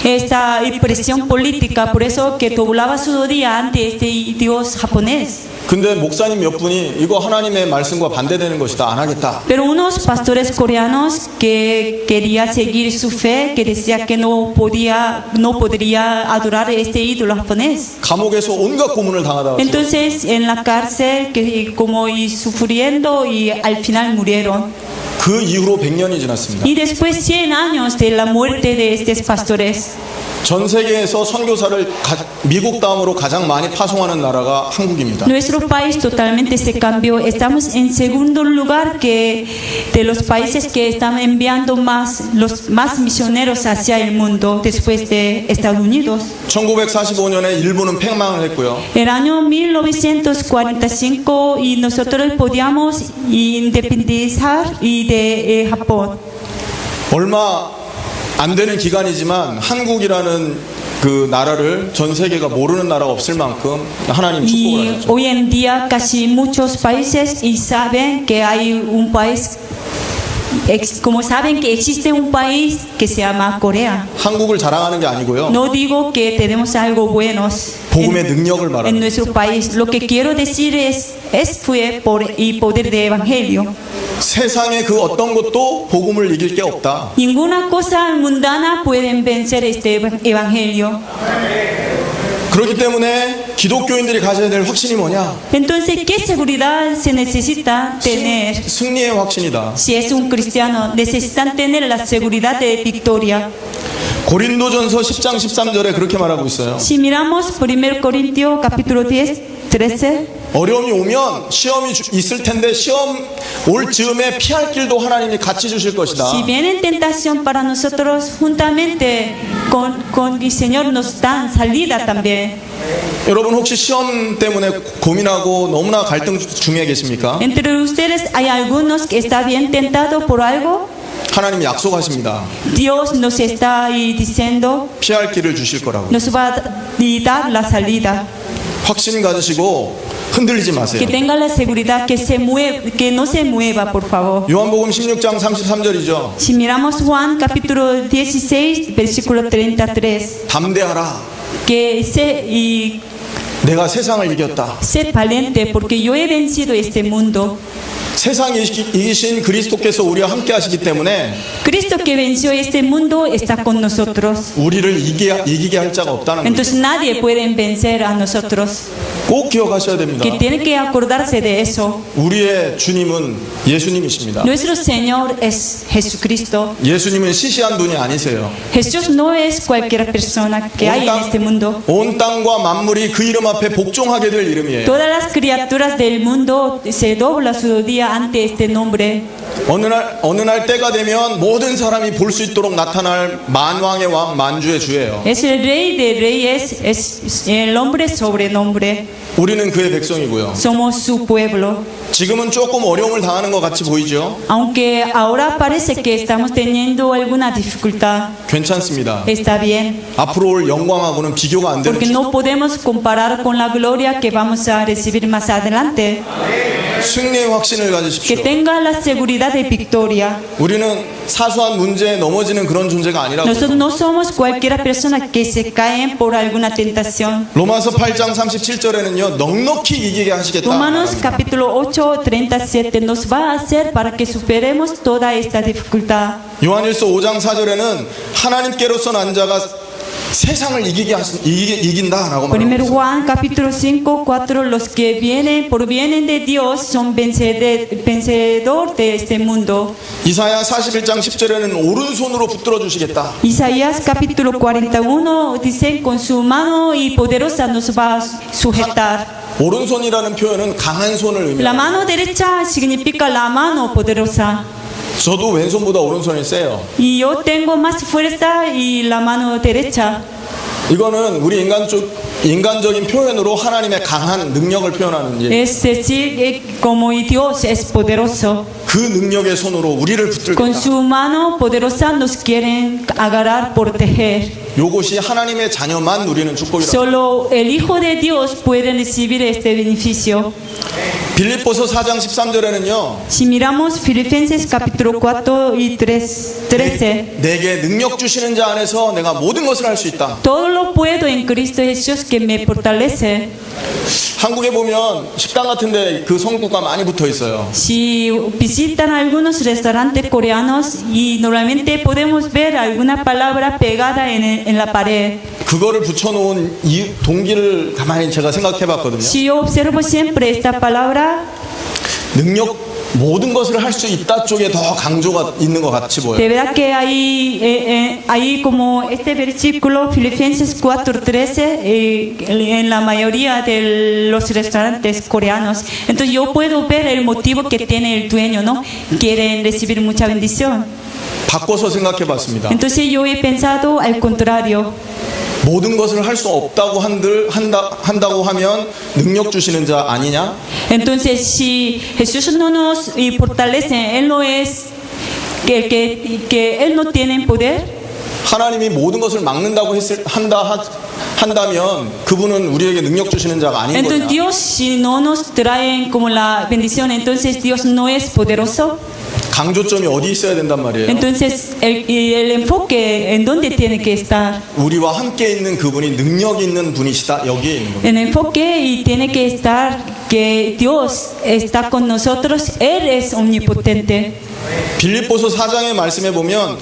B: esta presión política, por eso que doblaba su rodilla ante este Dios japonés.
A: 근데 목사님 몇 분이 이거 하나님의 말씀과 반대되는 것이다 안 하겠다.
B: Pero unos pastores coreanos que quería seguir su fe, que decía que no podría adorar este ídolo japonés.
A: 감옥에서 온갖 고문을 당하다 왔어요.
B: Entonces en la cárcel que como y sufriendo y al final murieron.
A: 그 이후로 100년이 지났습니다.
B: Y después 100 años de la muerte de estos pastores.
A: 전 세계에서 선교사를 미국 다음으로 가장 많이 파송하는 나라가 한국입니다.
B: Nuestro país totalmente se cambió. Estamos en segundo lugar que de los países que están enviando los más misioneros hacia el mundo después de Estados Unidos.
A: 1945년에 일본은 팽망을 했고요.
B: El año 1945 y nosotros podíamos independizar de Japón.
A: 얼마 안 되는 기간이지만 한국이라는 그 나라를 전 세계가 모르는 나라가 없을 만큼 하나님 축복을
B: Y
A: 하셨죠.
B: hoy en día casi muchos países y saben que hay un país Como saben que existe un país que se llama Corea.
A: 한국을 자랑하는 게 아니고요.
B: No digo que tenemos algo buenos
A: 복음의 능력을
B: en
A: 말합니다.
B: nuestro país. Lo que quiero decir fue por el poder de evangelio.
A: 세상의 그 어떤 것도 복음을 이길 게 없다.
B: Ninguna cosa mundana puede vencer este evangelio.
A: 그렇기 때문에 기독교인들이 가져야 될 확신이 뭐냐?
B: Entonces, ¿qué seguridad se necesita tener?
A: 승리의 확신이다.
B: Si es un cristiano, necesitan tener la seguridad de victoria.
A: 고린도전서 10장 13절에 그렇게 말하고 있어요.
B: Si miramos 1 Corintios capítulo 10, 13,
A: 어려움이 오면 시험이 있을 텐데 시험 올 즈음에 피할 길도 하나님이 같이 주실 것이다.
B: si viene tentación para nosotros, juntamente con el Señor nos dan salida también.
A: 여러분 혹시 시험 때문에 고민하고 너무나 갈등 중에 계십니까?
B: Entre ustedes hay algunos que está bien tentado por algo.
A: 하나님 약속하십니다.
B: Dios nos está ahí diciendo,
A: 피할 길을 주실 거라고.
B: nos va a dar la salida.
A: 확신 가지시고 흔들리지 마세요.
B: Que tenga la seguridad, que no se mueva, por favor.
A: 요한복음 16장 33절이죠.
B: Si miramos Juan capítulo 16, versículo 33,
A: 담대하라.
B: que
A: 내가 세상을 이겼다.
B: sed valiente porque yo he vencido este mundo.
A: 세상 이기신 그리스도께서 우리와 함께 하시기 때문에
B: Cristo que venció este mundo está con nosotros.
A: 우리를 이기게 할 자가 없다는 거예요.
B: Entonces nadie puede vencer a nosotros.
A: 꼭 기억하셔야 됩니다.
B: Que tiene que acordarse de eso.
A: 우리의 주님은 예수님이십니다.
B: Nuestro Señor es Jesucristo.
A: 예수님은 시시한 분이 아니세요.
B: Jesús no es cualquier persona que hay en este mundo.
A: 온 땅과 만물이 그 이름 앞에 복종하게 될 이름이에요.
B: Todas las criaturas del mundo se doblan su rodilla ante este nombre.
A: 어느 날 때가 되면 모든 사람이 볼 수 있도록 나타날 만왕의 왕 만주의 주예요.
B: Es el rey de reyes, es el hombre sobre nombre.
A: 우리는 그의 백성이고요.
B: Somos su pueblo.
A: 지금은 조금 어려움을 당하는 것 같이 보이죠?
B: Aunque ahora parece que estamos teniendo alguna dificultad,
A: 괜찮습니다.
B: está bien.
A: 앞으로 올 영광하고는 비교가 안 되는
B: Porque no podemos comparar con la gloria que vamos a recibir más adelante.
A: 승리의 확신을
B: Que
A: 가지십시오.
B: tenga la seguridad de victoria.
A: 우리는 사소한 문제에 넘어지는 그런 존재가 아니라고.
B: Nosotros no somos cualquier persona que se caen por alguna tentación.
A: 로마서 8장 37절에는요. 넉넉히 이기게 하시겠다.
B: Romanos capítulo 8, 37 nos va a hacer para que superemos toda esta dificultad.
A: 요한일서 5장 4절에는 하나님께로서 난 자가 세상을 이긴다라고
B: Primero
A: 말합니다.
B: Juan capítulo 5, 4, los que provienen de Dios son vencedor de este mundo.
A: 이사야 41장 10절에는 오른손으로 붙들어 주시겠다.
B: Isaías capítulo 41 dice con su mano y poderosa nos va a sujetar.
A: 오른손이라는 표현은 강한 손을
B: La
A: 의미합니다.
B: mano derecha significa la mano poderosa.
A: 저도 왼손보다 오른손이 세요.
B: Y yo tengo más fuerza y la mano derecha.
A: 이거는 우리 인간적인 표현으로 하나님의 강한 능력을 표현하는 예.
B: Es decir, como Dios es poderoso.
A: 그 능력의 손으로 우리를
B: Con
A: 붙들겠다.
B: su mano poderosa nos quieren agarrar, proteger.
A: 요것이 하나님의 자녀만 누리는 축복이다.
B: Solo el Hijo de Dios puede recibir este beneficio.
A: 빌립보서 4장 13절에는요.
B: Si miramos Filipenses capítulo 4 y 13.
A: 내게 능력 주시는 자 안에서 내가 모든 것을 할 수 있다.
B: Todo lo puedo en Cristo Jesús que me fortalece.
A: 한국에 보면 식당 같은데 그 성구가 많이 붙어 있어요.
B: Si visitan algunos restaurantes coreanos y normalmente podemos ver alguna palabra pegada en la pared.
A: 그거를 붙여놓은 이 동기를 가만히 제가 생각해봤거든요.
B: Si yo observo siempre esta palabra,
A: 모든 것을 할 수 있다 쪽에 더 강조가 있는 것 같이 보여요.
B: de verdad que hay como este versículo Filipenses 4:13 en la mayoría de los restaurantes coreanos. Entonces yo puedo ver el motivo que tiene el dueño, ¿no? Quieren recibir mucha bendición.
A: 바꿔서 생각해봤습니다.
B: Entonces yo he pensado al contrario.
A: 모든 것을 할 수 없다고 한다고 하면 능력 주시는 자 아니냐?
B: Entonces si Jesús no nos fortalece, Él no es que Él no tiene poder.
A: 하나님이 모든 것을 막는다고 한다면 그분은 우리에게 능력 주시는 자가 아닌
B: Entonces
A: 거냐?
B: Dios si no nos trae como la bendición, entonces Dios no es poderoso.
A: 강조점이 어디 있어야 된단 말이에요.
B: Entonces, el enfoque en dónde tiene que estar.
A: 우리와 함께 있는 그분이 능력 있는 분이시다. 여기에 있는 겁니다.
B: En el enfoque y tiene que estar que Dios está con nosotros. Él es omnipotente.
A: 빌립보서 4장의 말씀에 보면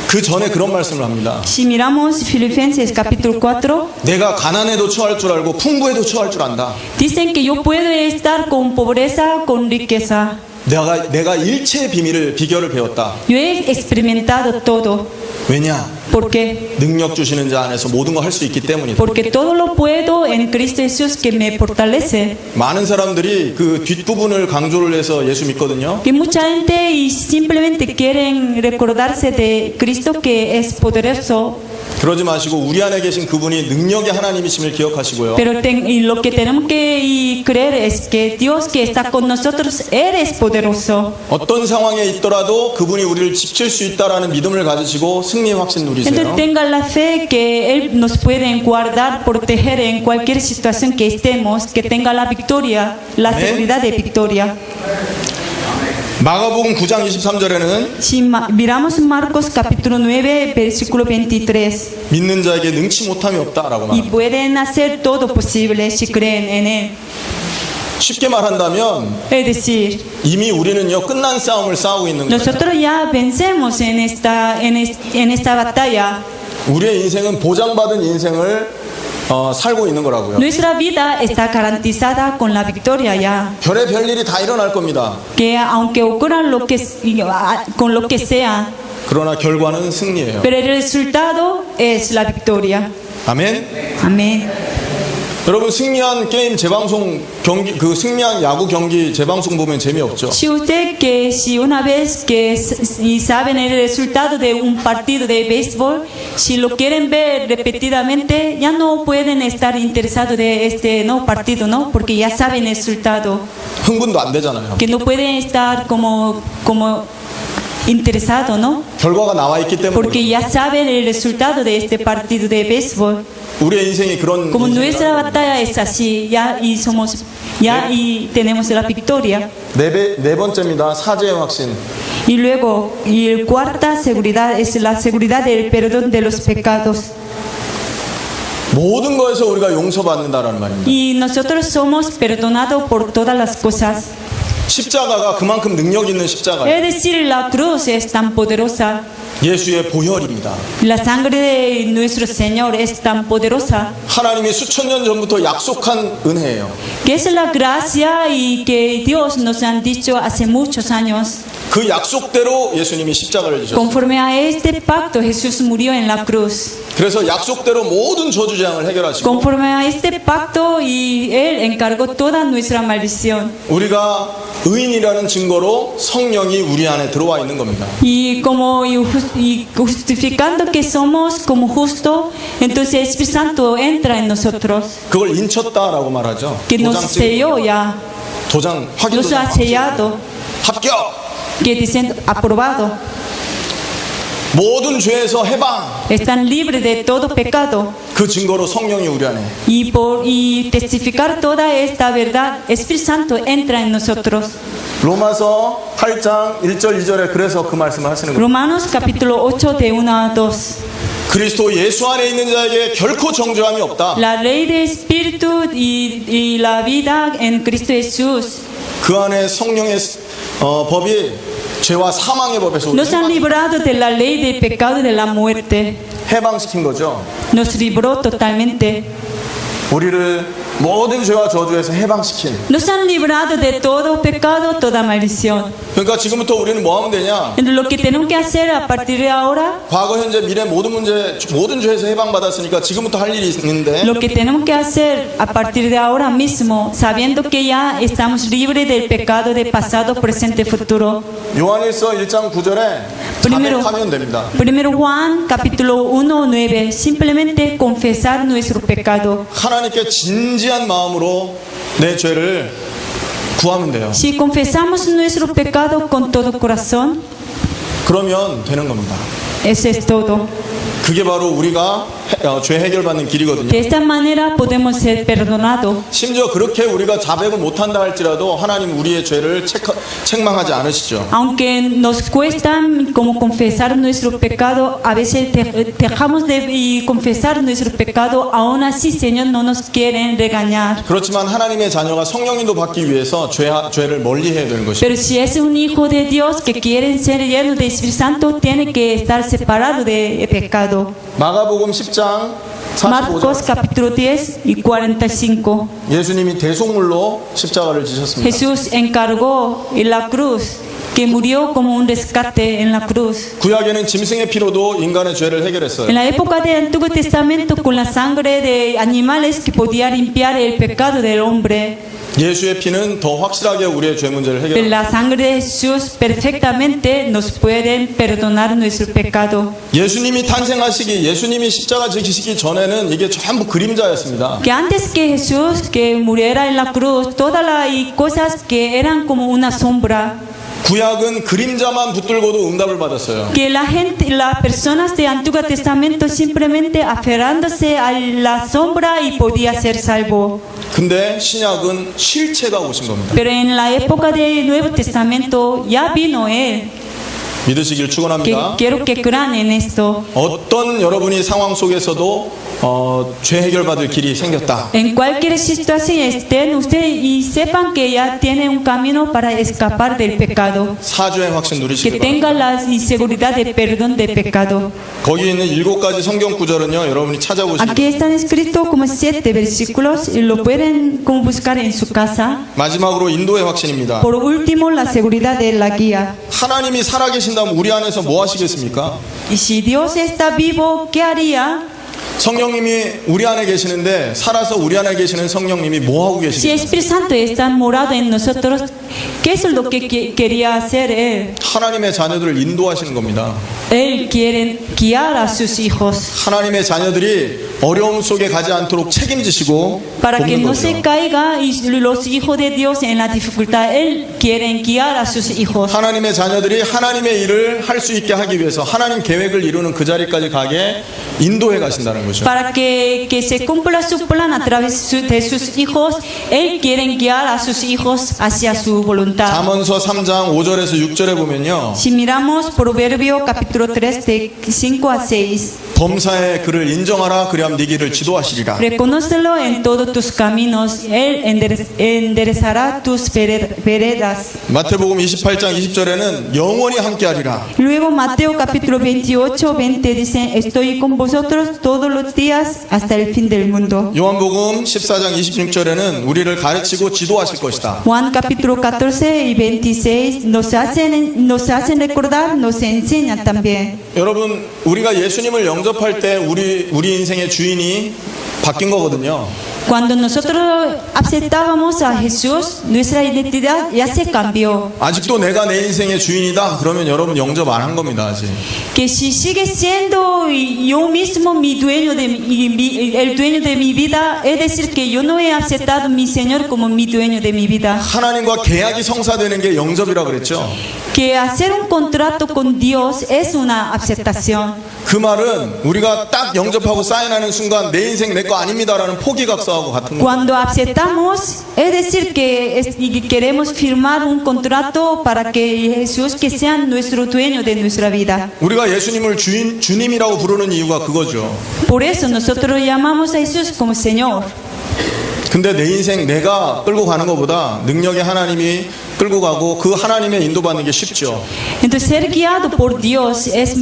A: 그 전에 그런 말씀을 합니다.
B: Si miramos Filipenses capítulo 4,
A: 내가 가난에도 처할 줄 알고 풍부에도 처할 줄 안다.
B: dicen que yo puedo estar con pobreza, con riqueza.
A: 내가 일체의 비결을 배웠다.
B: Yo he experimentado todo.
A: 왜냐?
B: ¿Por qué?
A: 능력 주시는 자 안에서 모든 걸 할 수 있기 때문이다.
B: Porque todo lo puedo en Cristo Jesús que me fortalece.
A: 많은 사람들이 그 뒷부분을 강조를 해서 예수 믿거든요.
B: Que mucha gente y simplemente quieren recordarse de Cristo que es poderoso.
A: 그러지 마시고 우리 안에 계신 그분이 능력의 하나님이심을 기억하시고요.
B: Pero y lo que tenemos que creer es que Dios que está con nosotros, Él es poderoso.
A: 어떤 상황에 있더라도 그분이 우리를 지킬 수 있다라는 믿음을 가지시고 승리의 확신 누리세요.
B: Entonces tenga la fe que Él nos puede guardar, proteger en cualquier situación que estemos, que tenga la victoria, la seguridad de victoria.
A: 마가복음 9장 23절에는
B: Si miramos Marcos capítulo 9, versículo 23,
A: 믿는 자에게 능치 못함이 없다라고
B: y
A: 말합니다.
B: pueden hacer todo posible si creen en Él.
A: 쉽게 말한다면
B: Es decir,
A: 이미 우리는요 끝난 싸움을 싸우고 있는 거예요.
B: nosotros ya vencemos en esta batalla.
A: 우리의 인생은 보장받은 인생을 살고 있는 거라고요.
B: Nuestra vida está garantizada con la victoria ya.
A: 별의 별일이 다 일어날 겁니다.
B: Que aunque ocurra con lo que sea,
A: 그러나 결과는 승리예요.
B: pero el resultado es la victoria.
A: 아멘.
B: Amén.
A: 여러분 승리한 게임 재방송 경기 그 승리한 야구 경기 재방송 보면 재미없죠.
B: Si una vez que y saben el resultado de un partido de béisbol, si lo quieren ver repetidamente, ya no pueden estar interesados de este no partido, ¿no? Porque ya saben el resultado.
A: 흥분도 안 되잖아요.
B: Que no pueden estar como interesados, ¿no?
A: 결과가 나와 있기 때문에.
B: Porque ya saben el resultado de este partido de béisbol.
A: 우리의 인생이 그런
B: Como nuestra
A: 인생이라는
B: batalla es así, y tenemos la victoria.
A: 네 번째입니다. 사죄의 확신.
B: Y luego, y cuarta seguridad es la seguridad del perdón de los pecados.
A: 모든 거에서 우리가 용서받는다라는 말입니다.
B: Y nosotros somos perdonados por todas las cosas.
A: 십자가가 그만큼 능력 있는 십자가예요.
B: Es decir, la cruz es tan poderosa.
A: 예수의 보혈입니다.
B: La sangre de nuestro Señor es tan poderosa.
A: 하나님이 수천 년 전부터 약속한 은혜예요.
B: Que es la gracia y que Dios nos han dicho hace muchos años.
A: 그 약속대로 예수님이 십자가를 지셨어요.
B: Conforme a este pacto, Jesús murió en la cruz.
A: 그래서 약속대로 모든 저주 재앙을 해결하시고
B: Conforme a este pacto, y Él encargó toda nuestra maldición.
A: 우리가 의인이라는 증거로 성령이 우리 안에 들어와 있는 겁니다.
B: Y justificando que somos como justos, entonces el Espíritu Santo entra en nosotros.
A: 그걸 인쳤다라고 말하죠.
B: Que nos selló ya,
A: 도장 확인
B: nos ha
A: 도장
B: sellado,
A: 합격.
B: que dicen aprobado.
A: 모든 죄에서 해방.
B: Están libres de todo pecado.
A: 그 증거로 성령이 우리 안에.
B: Y testificar toda esta verdad, Espíritu Santo entra en nosotros.
A: 로마서 8장 1절 2절에 그래서 그 말씀을 하시는 거예요.
B: Romanos capítulo 8 de 1 a 2.
A: 그리스도 예수 안에 있는 자에게 결코 정죄함이 없다.
B: La ley de espíritu y la vida en Cristo Jesús.
A: 그 안에 성령의 법이 죄와 사망의 법에서
B: Nos han librado de la ley del pecado y de la muerte.
A: 해방시킨 거죠.
B: Nos libró totalmente.
A: 우리를 모든 죄와 저주에서 해방시킨.
B: Nos han librado de todo pecado, toda maldición.
A: 그러니까 지금부터 우리는 뭐 하면 되냐?
B: Lo que tenemos que hacer a partir de ahora,
A: 과거, 현재, 미래 모든 죄에서 해방받았으니까 지금부터 할 일이 있는데
B: lo que tenemos que hacer a partir de ahora mismo, sabiendo que ya estamos libres del pecado de pasado, presente, futuro.
A: 요한일서 1장 9절에 자백하면 됩니다.
B: Primero Juan capítulo 1, 9, simplemente confesar nuestro pecado.
A: 하나님께 진지한 마음으로 내 죄를 구하면 돼요.
B: Si confesamos nuestro pecado con todo corazón,
A: 그러면 되는 겁니다.
B: Eso es todo.
A: 그게 바로 우리가 죄 해결받는 길이거든요.
B: De esta manera podemos ser perdonados.
A: 심지어 그렇게 우리가 자백을 못한다 할지라도 하나님 우리의 죄를 책망하지 않으시죠.
B: Aunque nos cuesta como confesar nuestro pecado, a veces dejamos de confesar nuestro pecado, aún así Señor no nos quiere regañar.
A: 그렇지만 하나님의 자녀가 성령인도 받기 위해서 죄를 멀리해야 되는 것입니다.
B: Pero si es un hijo de Dios que quiere ser lleno de Espíritu Santo, tiene que estar separado de pecado.
A: 마가복음 10장 45절.
B: Marcos capítulo 10 y 45.
A: 예수님이 대속물로 십자가를 지셨습니다.
B: Jesús encargó en la cruz, que murió como un rescate en la cruz.
A: 구약에는 짐승의 피로도 인간의 죄를 해결했어요.
B: En la época del Antiguo Testamento, con la sangre de animales que podía limpiar el pecado del hombre.
A: 예수의 피는 더 확실하게 우리의 죄 문제를
B: Pero
A: 해결합니다.
B: la sangre de Jesús perfectamente nos puede perdonar nuestro pecado.
A: 예수님이 탄생하시기, 예수님이 십자가 지시기 전에는 이게 전부 그림자였습니다.
B: Que antes que Jesús que muriera en la cruz, todas las cosas que eran como una sombra.
A: 구약은 그림자만 붙들고도 응답을 받았어요.
B: Que la gente, las personas del Antiguo Testamento simplemente aferrándose a la sombra y podía ser salvo.
A: 근데 신약은 실체가 오신 겁니다.
B: Pero en la época del Nuevo Testamento ya vino Él.
A: 믿으시길
B: Que
A: 축원합니다.
B: quiero que crean en esto.
A: 어떤 여러분이 상황 속에서도 죄 해결받을 길이 생겼다.
B: En cualquier situación estén ustedes y sepan que ya tienen un camino para escapar del pecado.
A: 사주의 확신
B: Que
A: 누리시길 바랍니다.
B: tengan la seguridad de perdón de pecado.
A: 거기 있는 7가지 성경 구절은요, 여러분이 찾아보시면
B: Aquí están escritos como 7 versículos y lo pueden como buscar en su casa.
A: 마지막으로 인도의 확신입니다.
B: Por último, la seguridad de la guía.
A: 하나님이 살아계신다면 우리 안에서 뭐 하시겠습니까?
B: Y si Dios está vivo, ¿qué haría?
A: 성령님이 우리 안에 계시는데 살아서 우리 안에 계시는 성령님이 뭐 하고
B: Si el
A: 계시겠어요?
B: Espíritu Santo está morado en nosotros, ¿qué es lo que quería hacer Él?
A: 하나님의 자녀들을 인도하시는 겁니다.
B: Él quiere guiar a sus hijos
A: 하나님의 자녀들이 어려움 속에 가지 않도록 책임지시고
B: para que
A: 돕는
B: no
A: 거죠.
B: se caiga y los hijos de Dios en la dificultad. Él quiere guiar a sus hijos.
A: 하나님의 자녀들이 하나님의 일을 할 수 있게 하기 위해서 하나님 계획을 이루는 그 자리까지 가게 인도해 가신다는 거죠.
B: Para que se cumpla su plan a través de sus hijos, Él quiere guiar a sus hijos hacia su voluntad.
A: 잠언서 3장 5절에서 6절에 보면요.
B: Si miramos Proverbio capítulo 3 de 5 a 6,
A: 범사에 그를 인정하라 그리하면 네 길을 지도하시리라.
B: reconócelo en todos tus caminos, Él enderezará tus veredas.
A: 마태복음 28장 20절에는 영원히 함께하리라.
B: Luego Mateo capítulo 28, 20 dice, estoy con vosotros todos los días hasta el fin del mundo.
A: 요한복음 14장 26절에는 우리를 가르치고 지도하실 것이다.
B: Juan capítulo 14 y 26 nos hacen recordar, nos enseñan también.
A: 여러분, 우리가 예수님을 영접할 때 우리 인생의 주인이 바뀐 거거든요.
B: Cuando nosotros aceptábamos a Jesús, nuestra identidad ya se cambió.
A: 아직도 내가 내 인생의 주인이다. 그러면 여러분 영접 안 한 겁니다, 아직.
B: Que si sigue siendo yo mismo el dueño de mi vida, es decir, que yo no he aceptado a mi Señor como mi dueño de mi vida.
A: 하나님과 계약이 성사되는 게 영접이라 그랬죠.
B: Que hacer un contrato con Dios es una aceptación.
A: 그 말은 우리가 딱 영접하고 사인하는 순간 내 인생 내 거 아닙니다라는 포기각서하고 같은 거예요.
B: Cuando aceptamos, es decir, que queremos firmar un contrato para que Jesús que sea nuestro dueño de nuestra vida.
A: 우리가 예수님을 주님이라고 부르는 이유가 그거죠.
B: Por eso nosotros llamamos a Jesús como Señor.
A: 근데 내 인생 내가 끌고 가는 것보다 능력의 하나님이 끌고 가고 그 하나님의 인도받는 게 쉽죠.
B: Entonces ser guiado por Dios es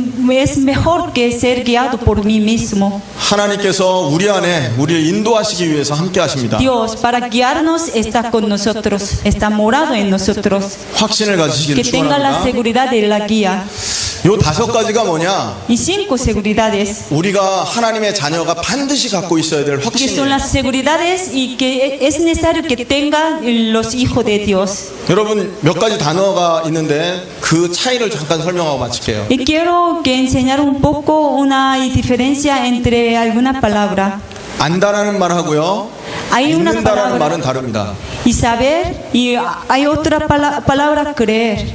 B: mejor que ser guiado por mí mismo.
A: 하나님께서 우리 안에 우리를 인도하시기 위해서 함께 하십니다.
B: Dios para guiarnos está con nosotros, está morado en nosotros.
A: 확신을
B: Que
A: 가지시기를
B: tenga la
A: 축원합니다.
B: seguridad de la guía.
A: 요 5가지가 뭐냐?
B: Y 5 seguridades.
A: 우리가 하나님의 자녀가 반드시 갖고 있어야 될
B: Que son
A: 확신이에요.
B: las seguridades y que es necesario que tengan los hijos de Dios.
A: 여러분 몇 가지 단어가 있는데 그 차이를 잠깐 설명하고 마칠게요.
B: Y quiero que enseñar un poco una diferencia entre alguna palabra.
A: 안다라는 말하고요.
B: Hay una
A: 믿는다라는
B: palabra
A: 말은 다릅니다.
B: y saber y hay otra palabra creer.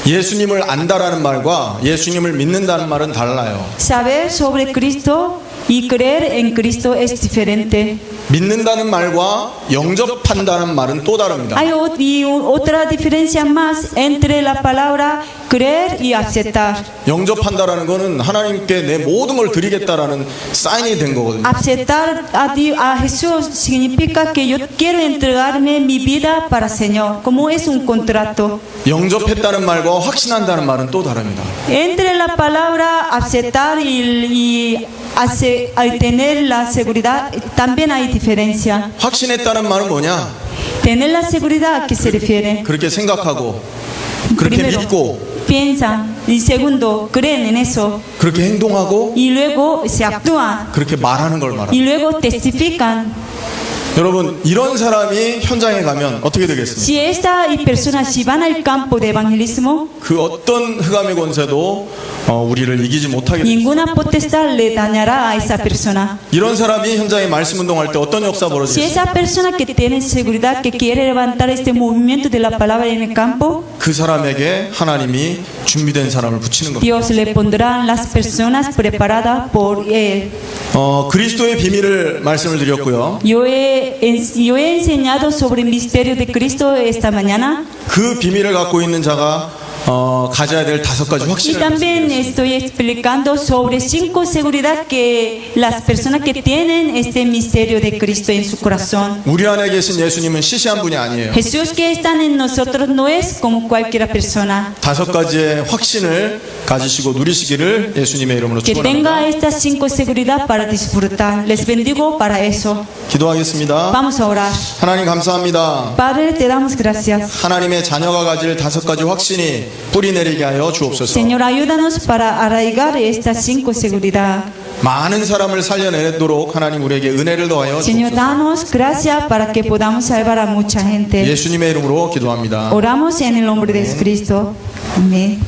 A: 예수님을 안다라는 말과 예수님을 믿는다는 말은 달라요.
B: Saber sobre Cristo y creer en Cristo es diferente.
A: 믿는다는 말과 영접한다는 말은 또 다릅니다.
B: Hay otra diferencia más entre la palabra creer y aceptar.
A: 영접한다라는 거는 하나님께 내 모든 걸 드리겠다라는 사인이 된 거거든요.
B: Aceptar a Jesús significa que yo quiero entregarme mi vida para el Señor, como es un contrato.
A: 영접했다는 말과 확신한다는 말은 또 다릅니다.
B: Entre la palabra aceptar y tener la seguridad también hay diferencia.
A: 확신했다는 말은 뭐냐?
B: Tener la seguridad, ¿a qué se refiere?
A: 그렇게 생각하고 그렇게
B: Primero,
A: 믿고
B: piensan, y segundo, creen en eso,
A: 그렇게 행동하고
B: y luego se actúan,
A: 그렇게 말하는 걸 말합니다.
B: y luego testifican.
A: 여러분, 이런 사람이 현장에 가면 어떻게 되겠습니까?
B: Si esta persona, si van al campo de evangelismo,
A: 그 어떤 흑암의 권세도 우리를 이기지 못하게 됩니다.
B: ninguna potestad le dañará a esa persona.
A: 이런 사람이 현장에 말씀 운동할 때 어떤 역사
B: Si
A: 벌어지겠습니까?
B: esa persona que tiene seguridad, que quiere levantar este movimiento de la palabra en el campo,
A: 그 사람에게 하나님이 준비된 사람을 붙이는 겁니다.
B: Dios le pondrá las personas preparadas por él.
A: 그리스도의 비밀을 말씀을 드렸고요.
B: Yo he enseñado sobre el misterio de Cristo esta mañana.
A: 그 비밀을 갖고 있는 자가 가져야 될 5가지
B: Y
A: 확신을
B: también estoy explicando sobre 5 seguridad que las personas que tienen este misterio de Cristo en su corazón.
A: 우리 안에 계신 예수님은 시시한 분이 아니에요.
B: Jesús que está en nosotros no es como cualquier persona.
A: 5가지의 확신을 가지시고 누리시기를 예수님의 이름으로
B: Que tenga
A: 축원합니다.
B: estas 5 seguridad para disfrutar. Les bendigo para eso.
A: 기도하겠습니다.
B: Vamos a orar.
A: 하나님 감사합니다.
B: Padre, te damos gracias.
A: 하나님의 자녀가 가질 5가지 확신이 뿌리 내리게 하여 주옵소서.
B: Señor, ayúdanos para arraigar estas 5 seguridad.
A: 많은 사람을 살려내도록 하나님 우리에게 은혜를 더하여
B: Señor,
A: 주옵소서.
B: danos gracia para que podamos salvar a mucha gente.
A: 예수님의 이름으로 기도합니다.
B: Oramos en el nombre de Cristo. Amén.